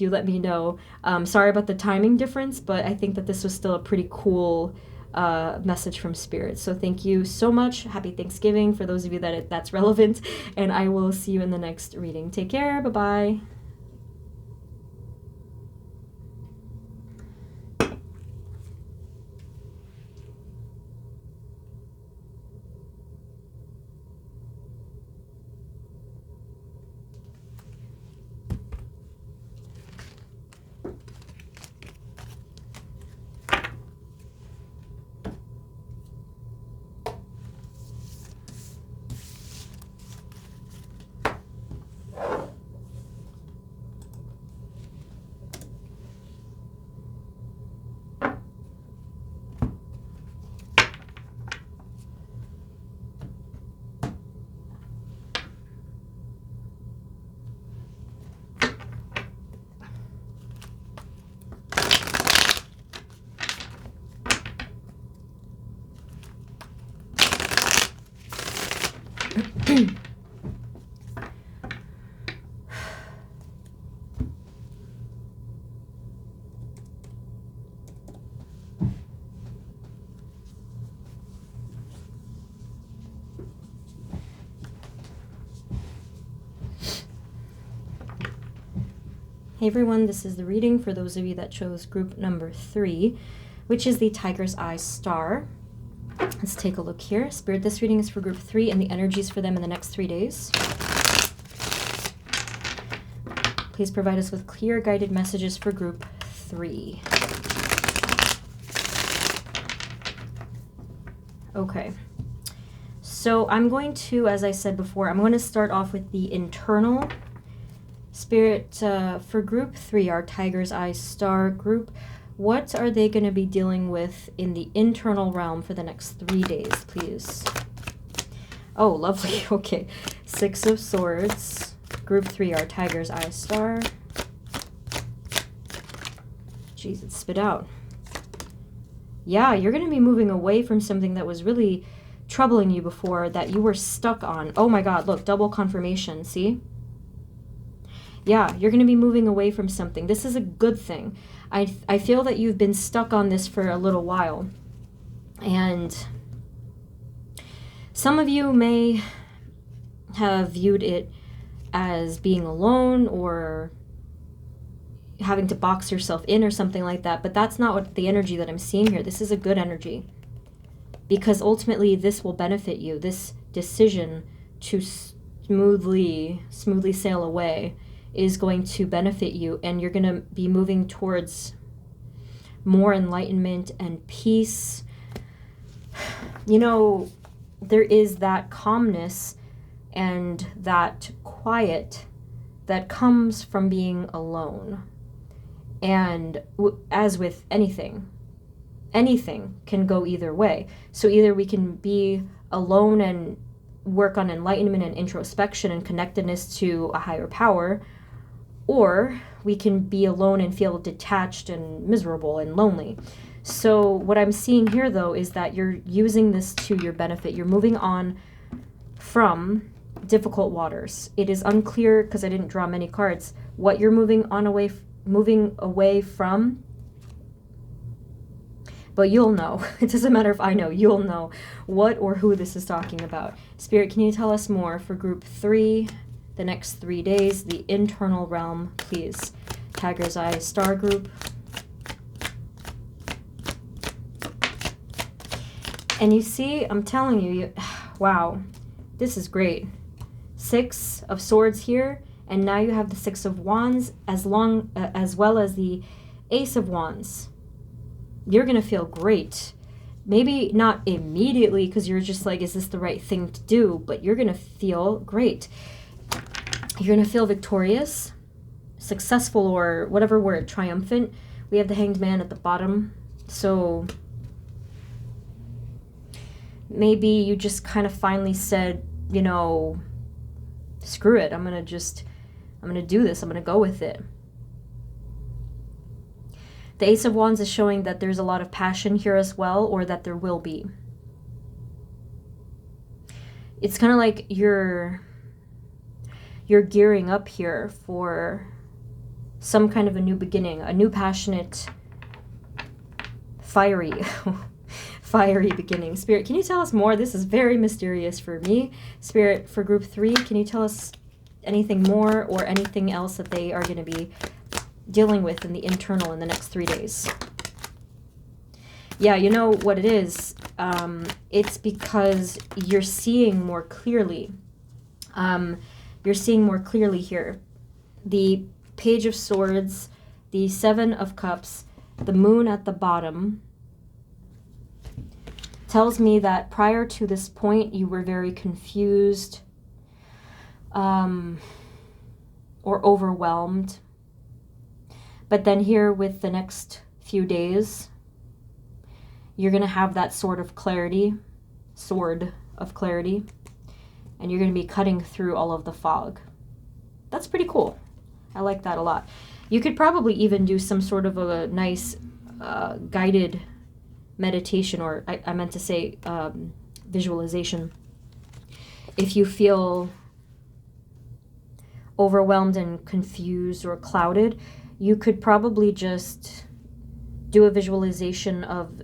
you let me know. Sorry about the timing difference, but I think that this was still a pretty cool message from Spirit. So thank you so much. Happy Thanksgiving for those of you that's relevant, and I will see you in the next reading. Take care. Bye-bye. Hey everyone, this is the reading for those of you that chose group number 3, which is the Tiger's Eye Star. Let's take a look here. Spirit, this reading is for group 3 and the energies for them in the next 3 days. Please provide us with clear guided messages for group 3. Okay. So I'm going to, as I said before, I'm going to start off with the internal. Spirit, for group 3, our Tiger's Eye Star group, what are they going to be dealing with in the internal realm for the next 3 days, please? Oh, lovely. Okay. 6 of Swords. Group 3, our Tiger's Eye Star. Jeez, it spit out. Yeah, you're going to be moving away from something that was really troubling you before, that you were stuck on. Oh my God, look, double confirmation, see? Yeah, you're going to be moving away from something. This is a good thing. I feel that you've been stuck on this for a little while. And some of you may have viewed it as being alone or having to box yourself in or something like that. But that's not what the energy that I'm seeing here. This is a good energy. Because ultimately this will benefit you. This decision to smoothly sail away is going to benefit you, and you're going to be moving towards more enlightenment and peace. You know, there is that calmness and that quiet that comes from being alone. And as with anything can go either way. So either we can be alone and work on enlightenment and introspection and connectedness to a higher power, or we can be alone and feel detached and miserable and lonely. So what I'm seeing here, though, is that you're using this to your benefit. You're moving on from difficult waters. It is unclear, because I didn't draw many cards, what you're moving away from. But you'll know. It doesn't matter if I know. You'll know what or who this is talking about. Spirit, can you tell us more for group 3, the next 3 days, the internal realm, please? Tiger's Eye Star group. And you see, I'm telling you, wow, this is great. 6 of Swords here, and now you have the 6 of Wands, as well as the Ace of Wands. You're going to feel great. Maybe not immediately, because you're just like, is this the right thing to do? But you're going to feel great. You're going to feel victorious, successful, or whatever word, triumphant. We have the Hanged Man at the bottom. So maybe you just kind of finally said, you know, screw it. I'm going to do this. I'm going to go with it. The Ace of Wands is showing that there's a lot of passion here as well, or that there will be. It's kind of like you're gearing up here for some kind of a new beginning, a new passionate, fiery beginning. Spirit, can you tell us more? This is very mysterious for me. Spirit, for group 3, can you tell us anything more or anything else that they are going to be dealing with in the internal in the next 3 days? Yeah, you know what it is. It's because you're seeing more clearly. You're seeing more clearly here. The Page of Swords, the 7 of Cups, the Moon at the bottom tells me that prior to this point you were very confused or overwhelmed. But then here with the next few days, you're going to have that sword of clarity, and you're going to be cutting through all of the fog. That's pretty cool. I like that a lot. You could probably even do some sort of a nice guided meditation, or I meant to say visualization. If you feel overwhelmed and confused or clouded, you could probably just do a visualization of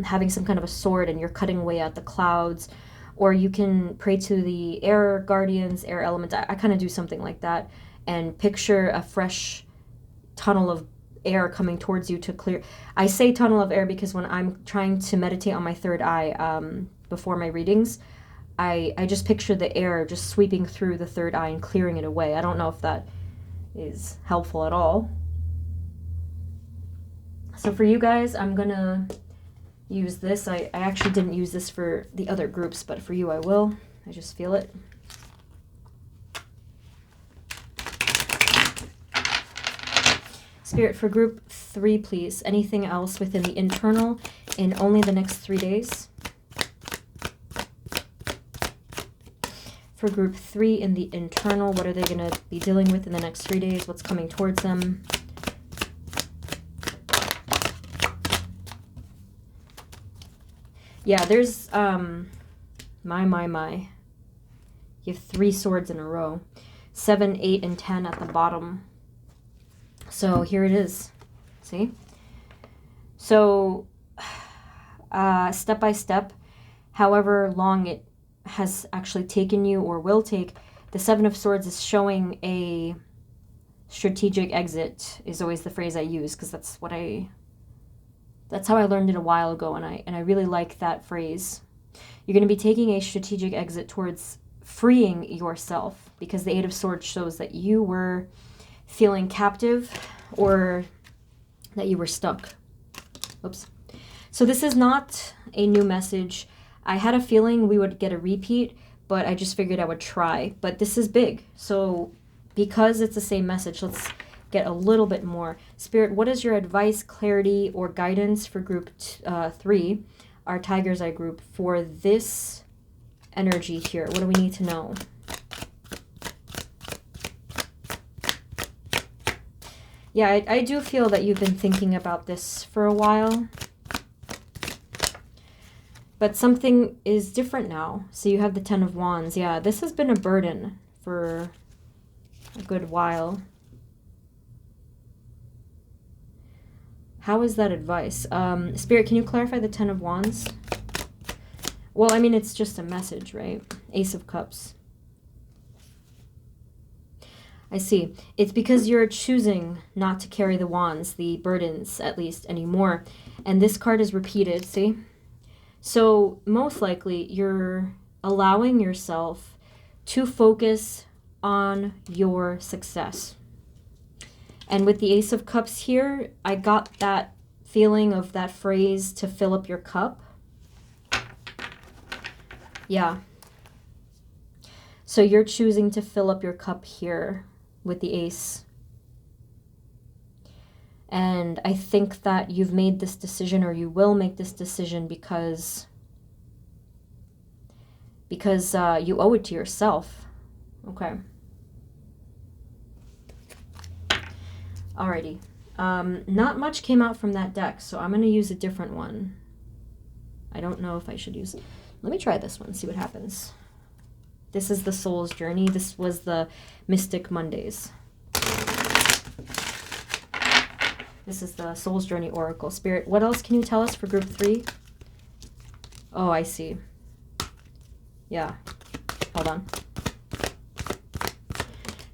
having some kind of a sword and you're cutting away at the clouds, or you can pray to the air guardians, air element. I kind of do something like that and picture a fresh tunnel of air coming towards you to clear. I say tunnel of air because when I'm trying to meditate on my third eye before my readings, I just picture the air just sweeping through the third eye and clearing it away. I don't know if that is helpful at all. So for you guys, I'm gonna use this. I actually didn't use this for the other groups, but for you I will. I just feel it. Spirit, for group 3, please. Anything else within the internal in only the next 3 days? For group 3 in the internal, what are they going to be dealing with in the next 3 days? What's coming towards them? Yeah, there's, my. You have 3 swords in a row. 7, 8, and 10 at the bottom. So here it is. See? So, step by step, however long it has actually taken you or will take, the 7 of Swords is showing a strategic exit, is always the phrase I use, because that's how I learned it a while ago, and I really like that phrase. You're going to be taking a strategic exit towards freeing yourself, because the 8 of Swords shows that you were feeling captive or that you were stuck. Oops. So this is not a new message. I had a feeling we would get a repeat, but I just figured I would try. But this is big. So because it's the same message, let's get a little bit more. Spirit, what is your advice, clarity, or guidance for group 3, our Tiger's Eye group, for this energy here? What do we need to know? Yeah, I do feel that you've been thinking about this for a while. But something is different now. So you have the 10 of Wands. Yeah, this has been a burden for a good while. How is that advice? Spirit, can you clarify the 10 of Wands? Well, I mean, it's just a message, right? Ace of Cups. I see. It's because you're choosing not to carry the wands, the burdens at least, anymore. And this card is repeated, see? So most likely you're allowing yourself to focus on your success. And with the Ace of Cups here, I got that feeling of that phrase, to fill up your cup. Yeah. So you're choosing to fill up your cup here with the Ace. And I think that you've made this decision, or you will make this decision, because you owe it to yourself. Okay. Alrighty. Not much came out from that deck, so I'm going to use a different one. I don't know if I should use... Let me try this one, see what happens. This is the Soul's Journey. This was the Mystic Mondays. This is the Soul's Journey Oracle. Spirit, what else can you tell us for group 3? Oh, I see. Yeah. Hold on.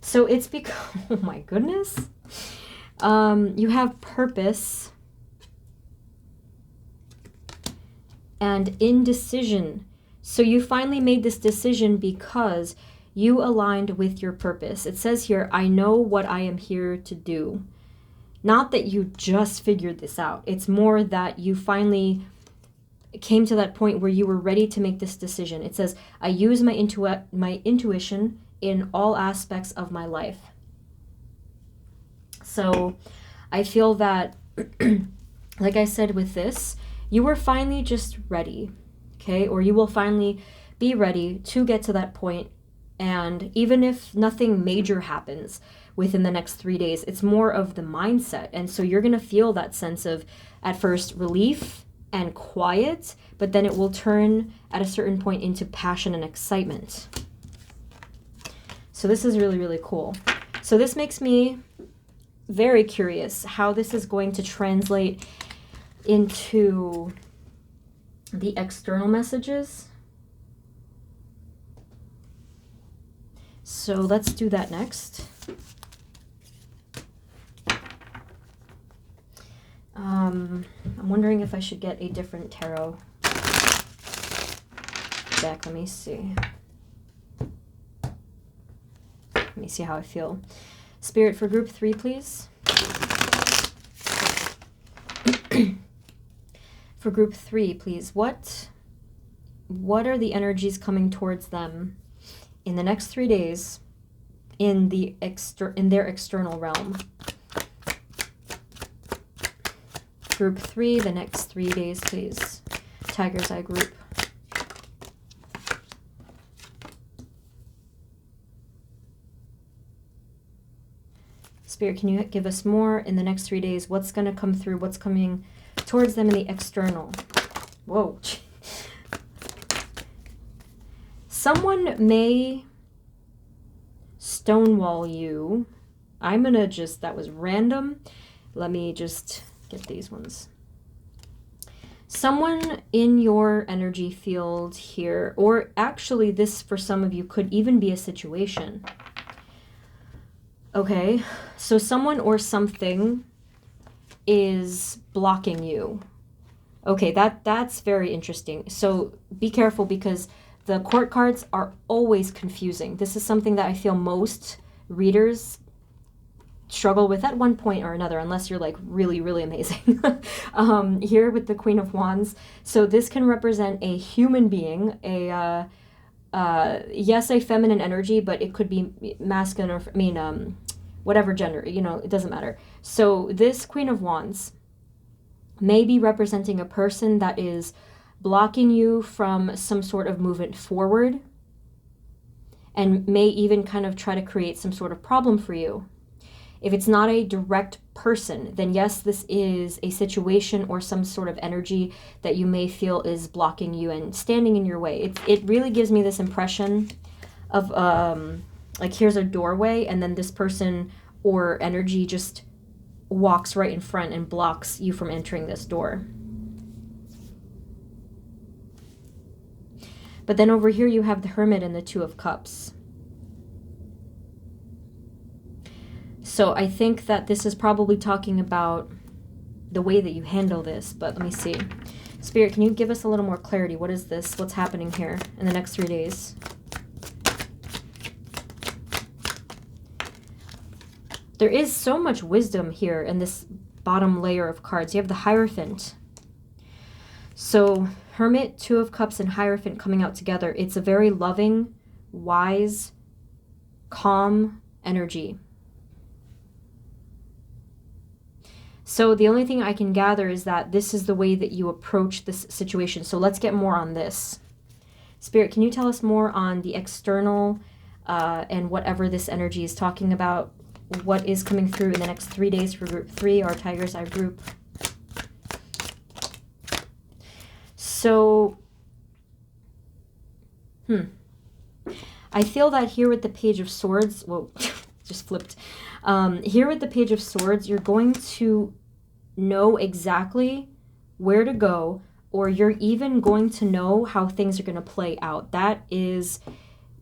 So it's because... Oh my goodness. You have purpose and indecision. So you finally made this decision because you aligned with your purpose. It says here, I know what I am here to do. Not that you just figured this out. It's more that you finally came to that point where you were ready to make this decision. It says, I use my intuition in all aspects of my life. So I feel that, like I said with this, you were finally just ready. Okay, or you will finally be ready to get to that point. And even if nothing major happens within the next 3 days, it's more of the mindset. And so you're going to feel that sense of, at first, relief and quiet, but then it will turn at a certain point into passion and excitement. So this is really, really cool. So this makes me very curious how this is going to translate into the external messages. So let's do that next. I'm wondering if I should get a different tarot deck. Let me see. Let me see how I feel. Spirit, for group 3, please. For group 3, please. What are the energies coming towards them in the next 3 days in their external realm? Group 3, the next 3 days, please. Tiger's Eye group. Spirit, can you give us more in the next 3 days? What's going to come through? What's coming towards them in the external? Whoa. Someone may stonewall you. I'm going to just, that was random. Let me just get these ones. Someone in your energy field here, or actually this for some of you could even be a situation. Okay, so someone or something is blocking you. Okay, that's very interesting. So be careful, because the court cards are always confusing. This is something that I feel most readers struggle with at one point or another, unless you're like really, really amazing. Here with the Queen of Wands. So this can represent a human being, yes, a feminine energy, but it could be masculine or, whatever gender, you know, it doesn't matter. So this Queen of Wands may be representing a person that is blocking you from some sort of movement forward, and may even kind of try to create some sort of problem for you. If it's not a direct person, then yes, this is a situation or some sort of energy that you may feel is blocking you and standing in your way. It really gives me this impression of like here's a doorway, and then this person or energy just walks right in front and blocks you from entering this door. But then over here you have the Hermit and the Two of Cups. So I think that this is probably talking about the way that you handle this, but let me see. Spirit, can you give us a little more clarity? What is this? What's happening here in the next 3 days? There is so much wisdom here in this bottom layer of cards. You have the Hierophant. So Hermit, Two of Cups, and Hierophant coming out together. It's a very loving, wise, calm energy. So the only thing I can gather is that this is the way that you approach this situation. So let's get more on this. Spirit, can you tell us more on the external and whatever this energy is talking about? What is coming through in the next 3 days for group 3, our Tiger's Eye group? So, I feel that here with the Page of Swords, whoa, just flipped. Here with the Page of Swords, you're going to know exactly where to go, or you're even going to know how things are going to play out. That is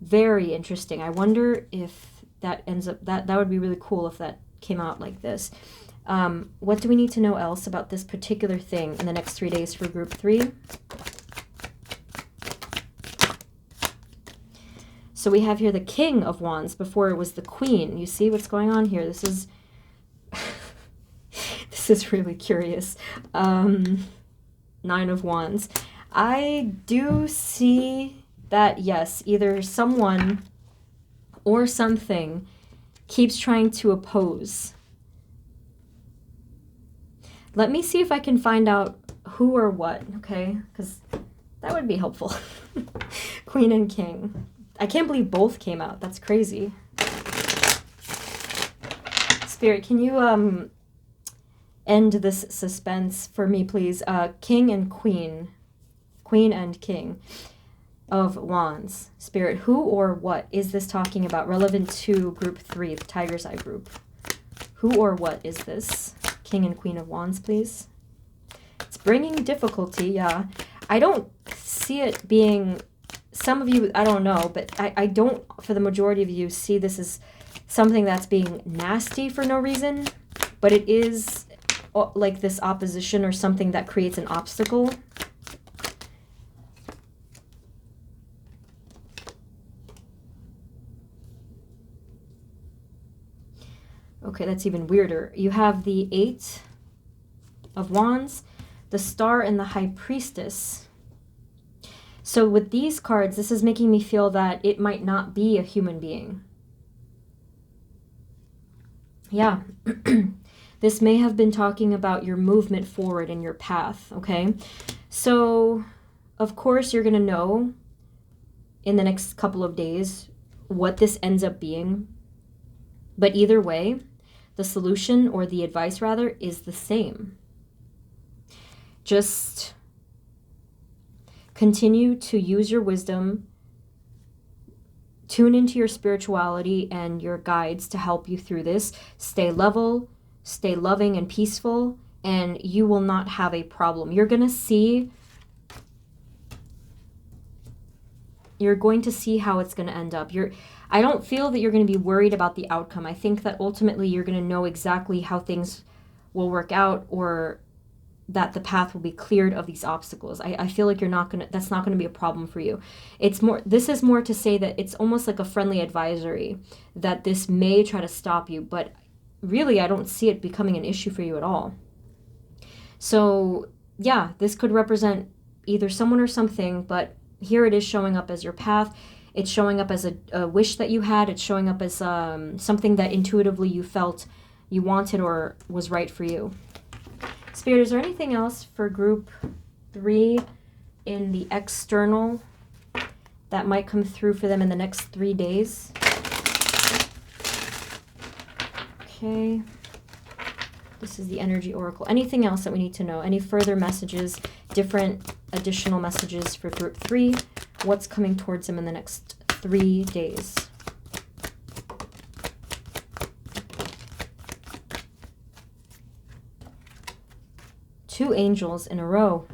very interesting. I wonder if that ends up, that would be really cool if that came out like this. What do we need to know else about this particular thing in the next 3 days for group 3? So we have here the King of Wands. Before it was the Queen. You see what's going on here? This is this is really curious. 9 of Wands. I do see that, yes, either someone or something keeps trying to oppose. Let me see if I can find out who or what, okay? Because that would be helpful. Queen and King. I can't believe both came out. That's crazy. Spirit, can you end this suspense for me, please? King and Queen. Queen and King of Wands. Spirit, who or what is this talking about? Relevant to group 3, the Tiger's Eye group. Who or what is this? King and Queen of Wands, please. It's bringing difficulty, yeah. I don't see it being, some of you, I don't know, but I don't, for the majority of you, see this as something that's being nasty for no reason, but it is like this opposition or something that creates an obstacle. Okay, that's even weirder. You have the 8 of Wands, the Star, and the High Priestess. So with these cards, this is making me feel that it might not be a human being. Yeah. This may have been talking about your movement forward in your path, okay? So, of course, you're going to know in the next couple of days what this ends up being. But either way, the solution, or the advice rather, is the same. Just continue to use your wisdom, tune into your spirituality and your guides to help you through this. Stay level, stay loving and peaceful, and you will not have a problem. You're going to see how it's going to end up. I don't feel that you're going to be worried about the outcome. I think that ultimately you're going to know exactly how things will work out, or that the path will be cleared of these obstacles. I feel like that's not going to be a problem for you. This is more to say that it's almost like a friendly advisory that this may try to stop you, but really I don't see it becoming an issue for you at all. So yeah, this could represent either someone or something, but here it is showing up as your path. It's showing up as a wish that you had. It's showing up as something that intuitively you felt you wanted or was right for you. Spirit, is there anything else for group 3 in the external that might come through for them in the next 3 days? Okay. This is the energy oracle. Anything else that we need to know? Any further messages, different additional messages for group 3? What's coming towards them in the next 3 days? Two angels in a row.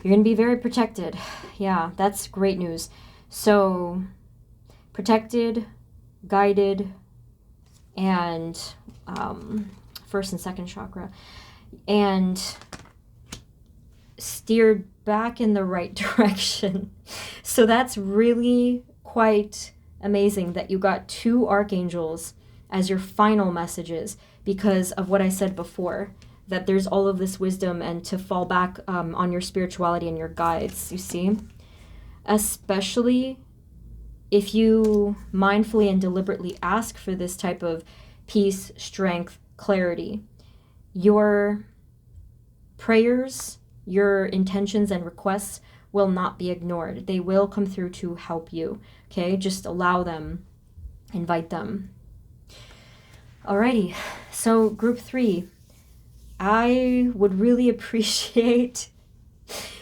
You're going to be very protected. Yeah, that's great news. So, protected, guided, and first and second chakra. And steered back in the right direction. So that's really quite amazing that you got 2 archangels as your final messages, because of what I said before, that there's all of this wisdom and to fall back on your spirituality and your guides, you see? Especially if you mindfully and deliberately ask for this type of peace, strength, clarity, your prayers, your intentions and requests will not be ignored. They will come through to help you, okay? Just allow them, invite them. Alrighty, so group 3, I would really appreciate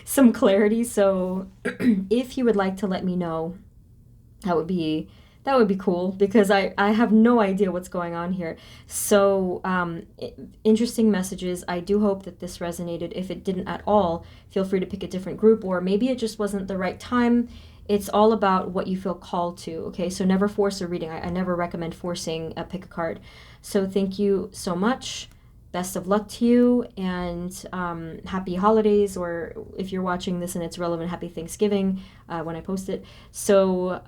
some clarity. So if you would like to let me know, that would be cool, because I have no idea what's going on here. So interesting messages. I do hope that this resonated. If it didn't at all, feel free to pick a different group, or maybe it just wasn't the right time. It's all about what you feel called to, okay? So never force a reading. I never recommend forcing a pick a card. So thank you so much. Best of luck to you, and happy holidays, or if you're watching this and it's relevant, happy Thanksgiving when I post it. So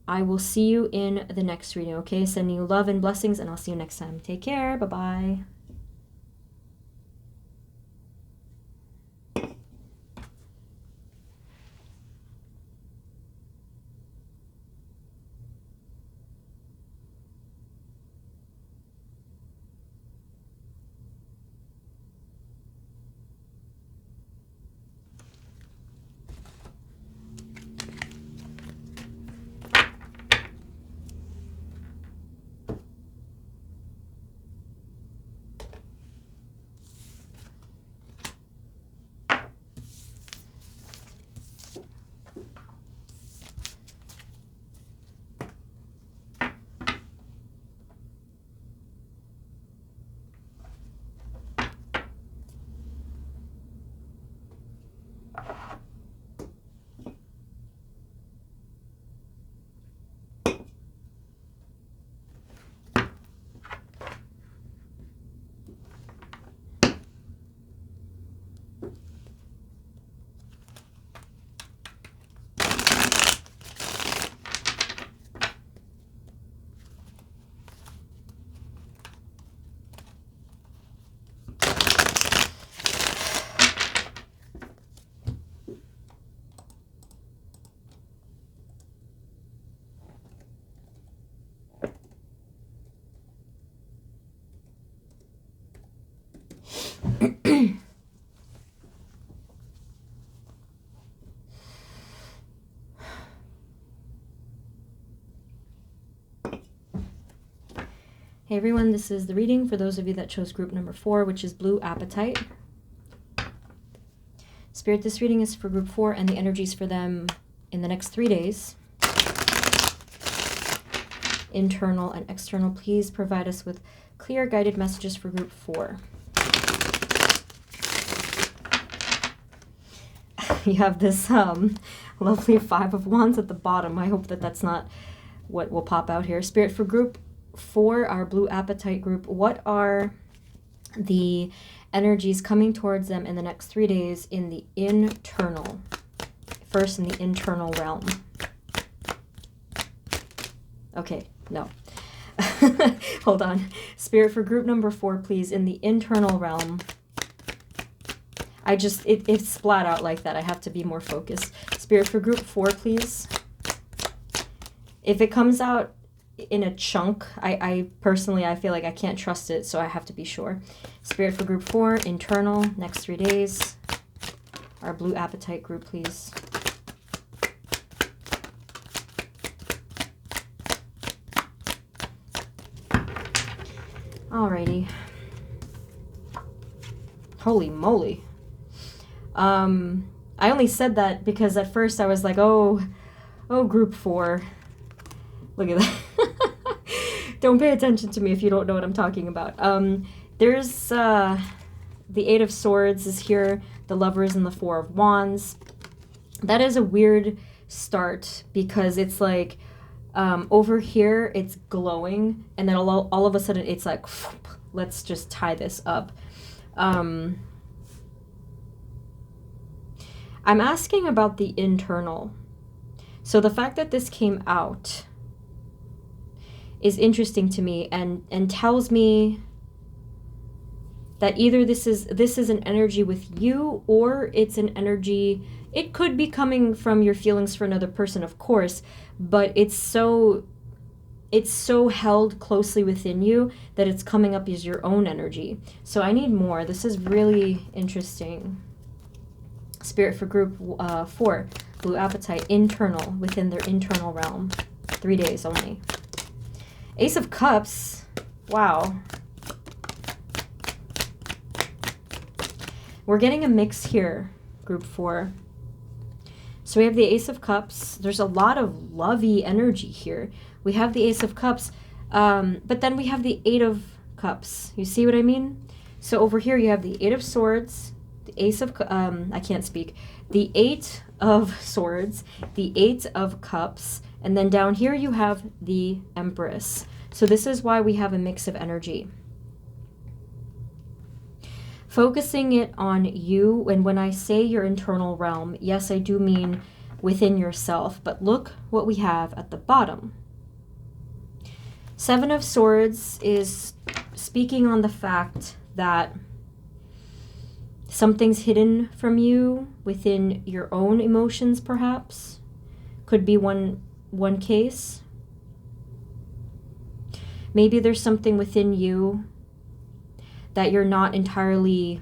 I will see you in the next reading, okay? Sending you love and blessings, and I'll see you next time. Take care. Bye-bye. Hey everyone, this is the reading for those of you that chose group number 4, which is blue apatite. Spirit, this reading is for group 4 and the energies for them in the next 3 days. Internal and external, please provide us with clear guided messages for group 4. You have this lovely 5 of Wands at the bottom. I hope that that's not what will pop out here. Spirit, for group 4, our blue apatite group, what are the energies coming towards them in the next 3 days in the internal? First, in the internal realm. Okay, no. Hold on. Spirit, for group number 4, please, in the internal realm. It splat out like that. I have to be more focused. Spirit, for group 4, please. If it comes out in a chunk, I personally feel like I can't trust it, so I have to be sure. Spirit, for group 4, internal, next 3 days. Our blue apatite group, please. Alrighty. Holy moly. I only said that because at first I was like, oh, group 4. Look at that. Don't pay attention to me if you don't know what I'm talking about. There's the 8 of Swords is here, the Lovers and the 4 of Wands. That is a weird start because it's like over here it's glowing, and then all of a sudden it's like, let's just tie this up. I'm asking about the internal. So the fact that this came out is interesting to me and tells me that either this is an energy with you, or it's an energy, it could be coming from your feelings for another person, of course, but it's so held closely within you that it's coming up as your own energy. So I need more. This is really interesting. Spirit, for group 4, blue apatite, internal, within their internal realm. 3 days only. Ace of Cups. Wow. We're getting a mix here, group 4. So we have the Ace of Cups. There's a lot of lovey energy here. We have the Ace of Cups, but then we have the 8 of Cups. You see what I mean? So over here you have the 8 of Swords, the Ace of, I can't speak, the 8 of Swords, the 8 of Cups, and then down here you have the Empress. So this is why we have a mix of energy. Focusing it on you, and when I say your internal realm, yes, I do mean within yourself, but look what we have at the bottom. 7 of Swords is speaking on the fact that something's hidden from you within your own emotions, perhaps. Could be one case. Maybe there's something within you that you're not entirely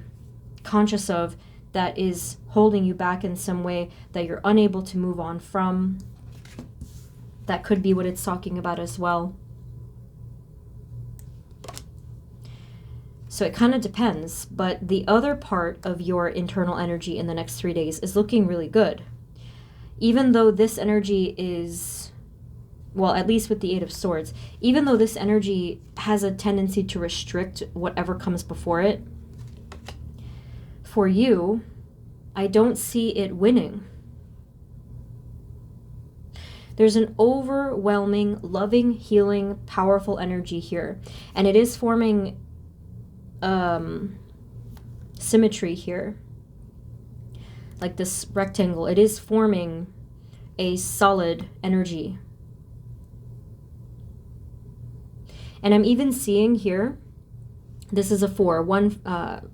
conscious of that is holding you back in some way that you're unable to move on from. That could be what it's talking about as well. So it kind of depends, but the other part of your internal energy in the next 3 days is looking really good. Even though this energy is, well, at least with the 8 of Swords, even though this energy has a tendency to restrict whatever comes before it, for you, I don't see it winning. There's an overwhelming, loving, healing, powerful energy here, and it is forming symmetry here, like this rectangle. It is forming a solid energy. And I'm even seeing here, this is a 4, 1,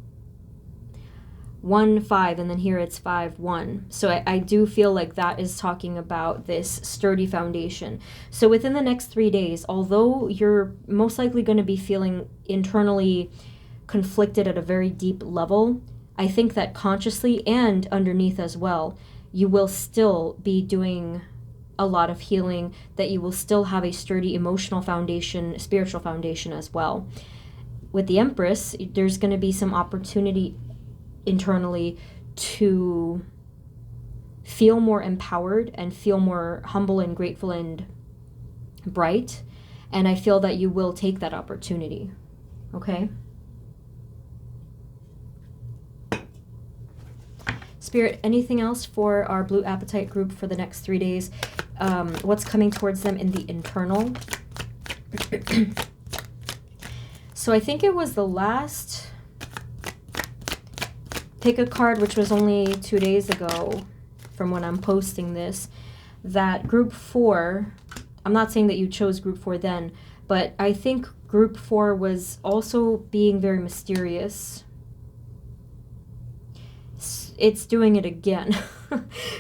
1, 5, and then here it's 5, 1. So I do feel like that is talking about this sturdy foundation. So within the next 3 days, although you're most likely going to be feeling internally conflicted at a very deep level, I think that consciously and underneath as well, you will still be doing a lot of healing, that you will still have a sturdy emotional foundation, spiritual foundation as well. With the Empress, there's going to be some opportunity internally to feel more empowered and feel more humble and grateful and bright. And I feel that you will take that opportunity. Okay? Spirit, anything else for our blue apatite group for the next 3 days? What's coming towards them in the internal? So I think it was the last pick a card, which was only 2 days ago from when I'm posting this, that group 4, I'm not saying that you chose group 4 then, but I think group 4 was also being very mysterious. It's doing it again.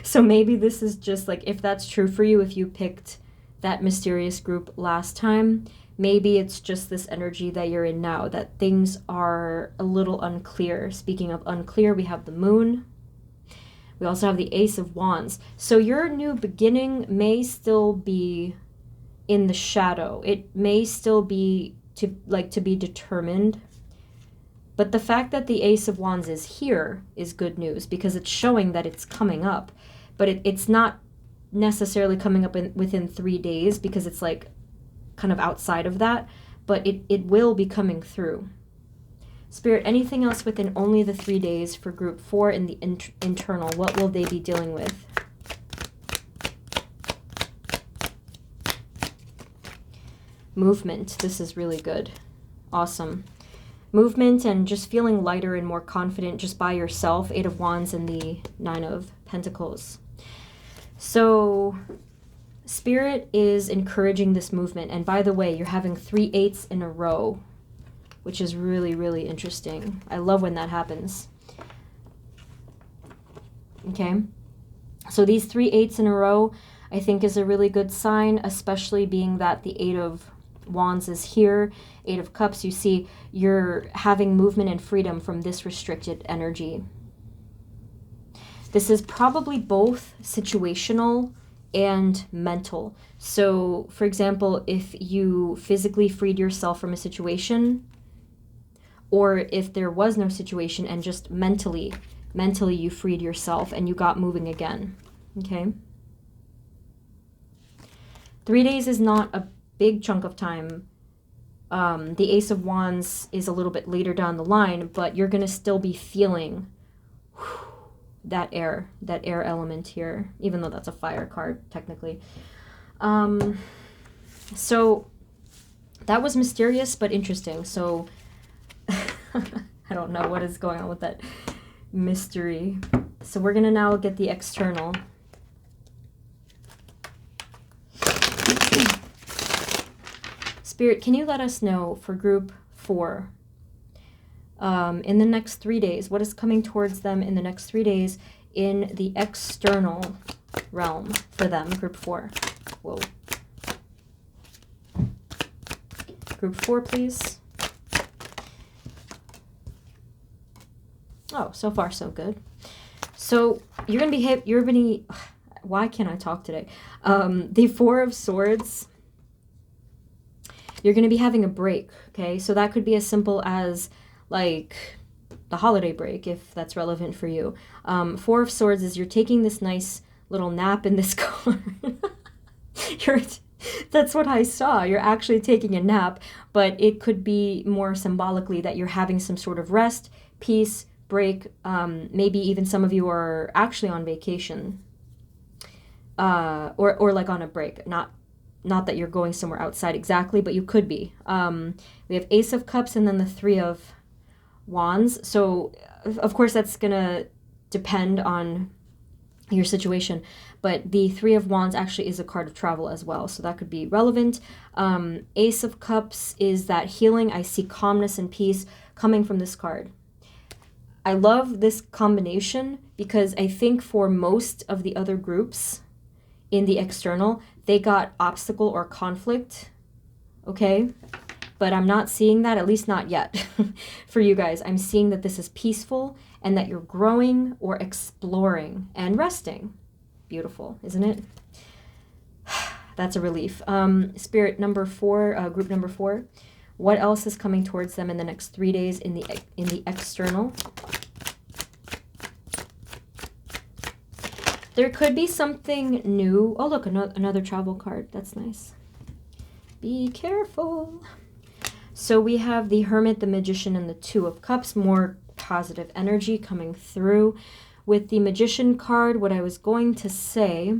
So maybe this is just like, if that's true for you, if you picked that mysterious group last time, maybe it's just this energy that you're in now, that things are a little unclear. Speaking of unclear, we have the moon. We also have the Ace of Wands. So your new beginning may still be in the shadow. It may still be to be determined. But the fact that the Ace of Wands is here is good news, because it's showing that it's coming up. But it's not necessarily coming up within 3 days, because it's like kind of outside of that. But it will be coming through. Spirit, anything else within only the 3 days for group 4 in the internal? What will they be dealing with? Movement. This is really good. Awesome. Movement and just feeling lighter and more confident just by yourself. 8 of Wands and the 9 of Pentacles. So Spirit is encouraging this movement. And by the way, you're having 3 8s in a row, which is really, really interesting. I love when that happens. Okay. So these 3 8s in a row, I think, is a really good sign, especially being that the 8 of Wands is here. 8 of Cups, you see, you're having movement and freedom from this restricted energy. This is probably both situational and mental. So, for example, if you physically freed yourself from a situation, or if there was no situation and just mentally you freed yourself and you got moving again. Okay? 3 days is not a big chunk of time. The Ace of Wands is a little bit later down the line, but you're going to still be feeling that air element here, even though that's a fire card, technically. So that was mysterious, but interesting. So I don't know what is going on with that mystery. So we're going to now get the external. Spirit, can you let us know for group 4, in the next 3 days, what is coming towards them in the next 3 days in the external realm for them, group 4? Whoa. Group 4, please. Oh, so far so good. So you're going to be, why can't I talk today? The 4 of Swords, you're going to be having a break, okay? So that could be as simple as, like, the holiday break, if that's relevant for you. 4 of Swords is you're taking this nice little nap in this car. That's what I saw. You're actually taking a nap, but it could be more symbolically that you're having some sort of rest, peace, break. Maybe even some of you are actually on vacation, or like on a break, not that you're going somewhere outside exactly, but you could be. We have Ace of Cups and then the 3 of Wands. So, of course, that's going to depend on your situation. But the 3 of Wands actually is a card of travel as well. So that could be relevant. Ace of Cups is that healing. I see calmness and peace coming from this card. I love this combination because I think for most of the other groups in the external, they got obstacle or conflict, okay? But I'm not seeing that, at least not yet. For you guys, I'm seeing that this is peaceful and that you're growing or exploring and resting. Beautiful, isn't it? That's a relief. Spirit number 4, group number 4. What else is coming towards them in the next 3 days in the external? There could be something new. Oh, look, another travel card. That's nice. Be careful. So we have the Hermit, the Magician, and the Two of Cups. More positive energy coming through. With the Magician card, what I was going to say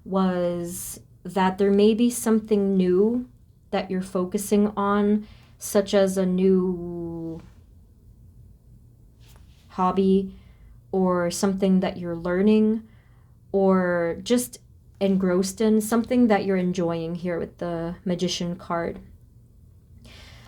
was that there may be something new that you're focusing on, such as a new hobby or something that you're learning, or just engrossed in something that you're enjoying here with the Magician card.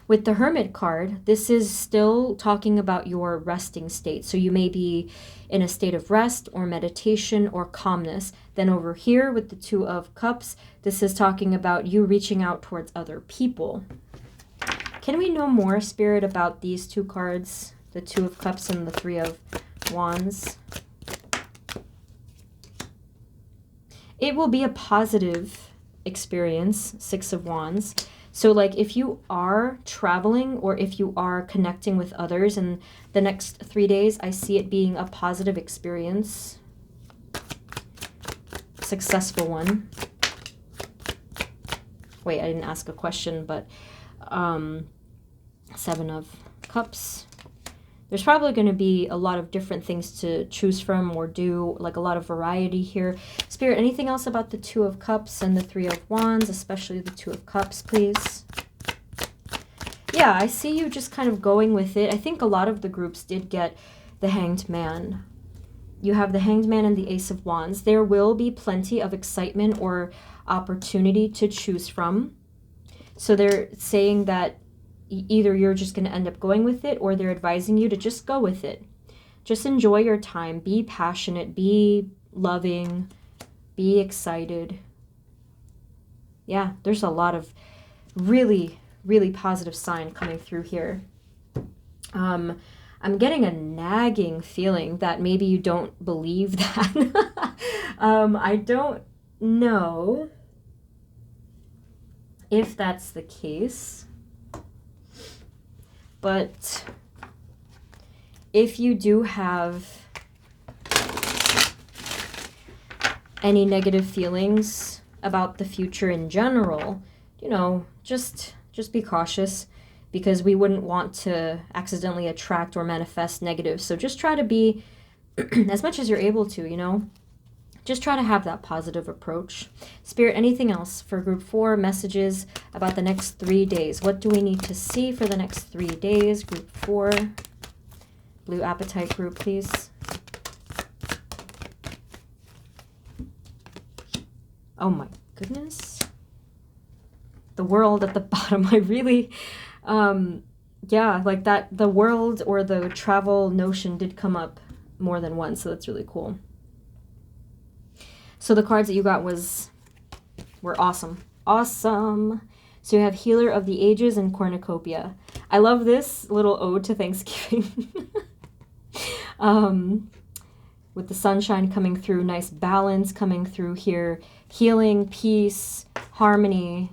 With the Hermit card, this is still talking about your resting state. So you may be in a state of rest or meditation or calmness. Then over here with the Two of Cups, this is talking about you reaching out towards other people. Can we know more, Spirit, about these two cards, the Two of Cups and the Three of Wands? It will be a positive experience, Six of Wands. So like if you are traveling or if you are connecting with others in the next 3 days, I see it being a positive experience. Successful one. Wait, I didn't ask a question, but Seven of Cups. There's probably going to be a lot of different things to choose from or do, like a lot of variety here. Spirit, anything else about the Two of Cups and the Three of Wands, especially the Two of Cups, please? Yeah, I see you just kind of going with it. I think a lot of the groups did get the Hanged Man. You have the Hanged Man and the Ace of Wands. There will be plenty of excitement or opportunity to choose from. So they're saying that either you're just going to end up going with it, or they're advising you to just go with it. Just enjoy your time. Be passionate. Be loving. Be excited. Yeah, there's a lot of really, really positive sign coming through here. I'm getting a nagging feeling that maybe you don't believe that. I don't know if that's the case. But if you do have any negative feelings about the future in general, you know, just be cautious, because we wouldn't want to accidentally attract or manifest negative. So just try to be, as much as you're able to, you know, just try to have that positive approach. Spirit, anything else for group 4? Messages about the next 3 days. What do we need to see for the next 3 days? Group 4. Blue apatite group, please. Oh my goodness. The world at the bottom. I really, yeah, like that, the world or the travel notion did come up more than once, so that's really cool. So the cards that you got were awesome. Awesome. So you have Healer of the Ages and Cornucopia. I love this little ode to Thanksgiving. With the sunshine coming through, nice balance coming through here. Healing, peace, harmony.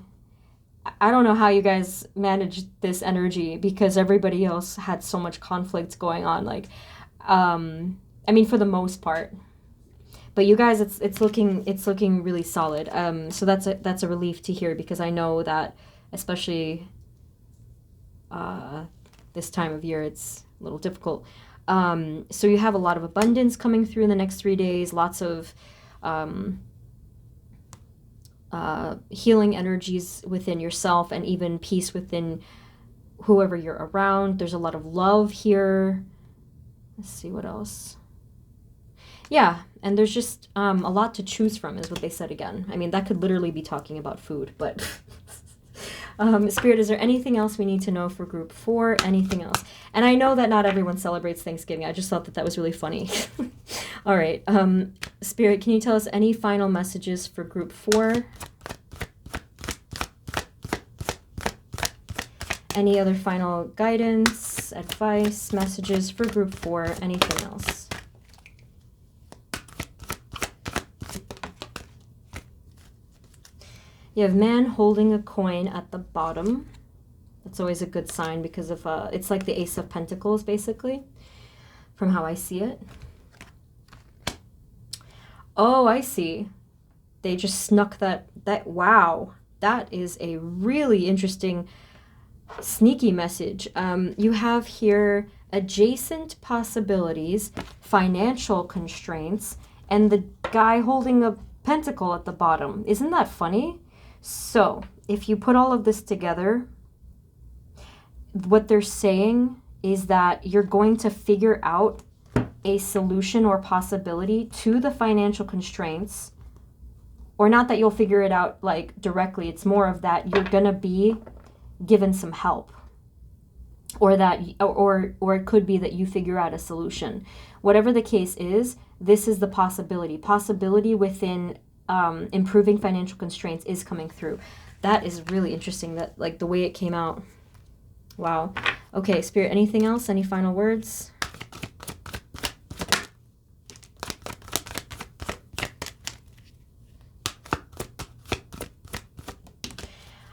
I don't know how you guys managed this energy, because everybody else had so much conflict going on. Like, I mean, for the most part. But you guys, it's looking really solid. So that's a relief to hear, because I know that especially this time of year, it's a little difficult. So you have a lot of abundance coming through in the next 3 days. Lots of healing energies within yourself, and even peace within whoever you're around. There's a lot of love here. Let's see what else. Yeah, and there's just a lot to choose from, is what they said again. I mean, that could literally be talking about food, but... Spirit, is there anything else we need to know for group 4? Anything else? And I know that not everyone celebrates Thanksgiving. I just thought that was really funny. All right. Spirit, can you tell us any final messages for group 4? Any other final guidance, advice, messages for group 4? Anything else? You have man holding a coin at the bottom. That's always a good sign because of it's like the Ace of Pentacles, basically, from how I see it. Oh, I see. They just snuck that. Wow, that is a really interesting, sneaky message. You have here adjacent possibilities, financial constraints, and the guy holding a pentacle at the bottom. Isn't that funny? So if you put all of this together, what they're saying is that you're going to figure out a solution or possibility to the financial constraints, or not that you'll figure it out like directly. It's more of that you're gonna be given some help, or that or it could be that you figure out a solution. Whatever the case is, this is the possibility within improving financial constraints is coming through. That is really interesting, that like the way it came out. Wow. Okay, Spirit, anything else? Any final words?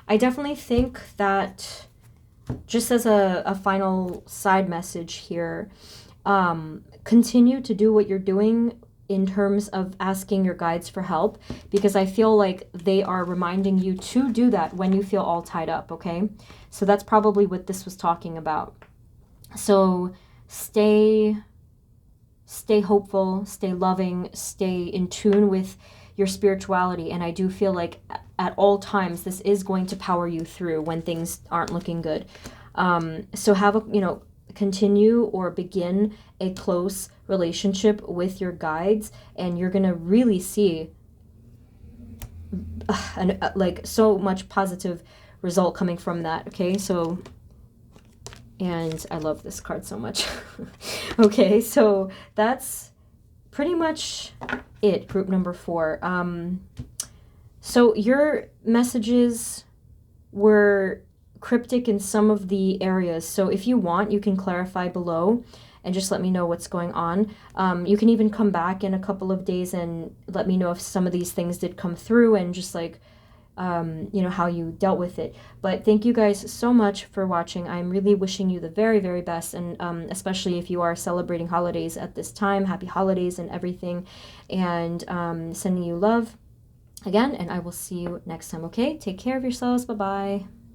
I definitely think that, just as a final side message here, continue to do what you're doing in terms of asking your guides for help, because I feel like they are reminding you to do that when you feel all tied up, okay? So that's probably what this was talking about. So stay hopeful, stay loving, stay in tune with your spirituality, and I do feel like at all times this is going to power you through when things aren't looking good. So have a, continue or begin a close relationship with your guides, and you're gonna really see like so much positive result coming from that. Okay, so, and I love this card so much. Okay, so that's pretty much it, group number 4. So your messages were cryptic in some of the areas, so if you want, you can clarify below and just let me know what's going on. You can even come back in a couple of days and let me know if some of these things did come through, and just like how you dealt with it. But thank you guys so much for watching. I'm really wishing you the very, very best, and especially if you are celebrating holidays at this time, happy holidays and everything, and sending you love again, and I will see you next time. Okay, take care of yourselves. Bye bye.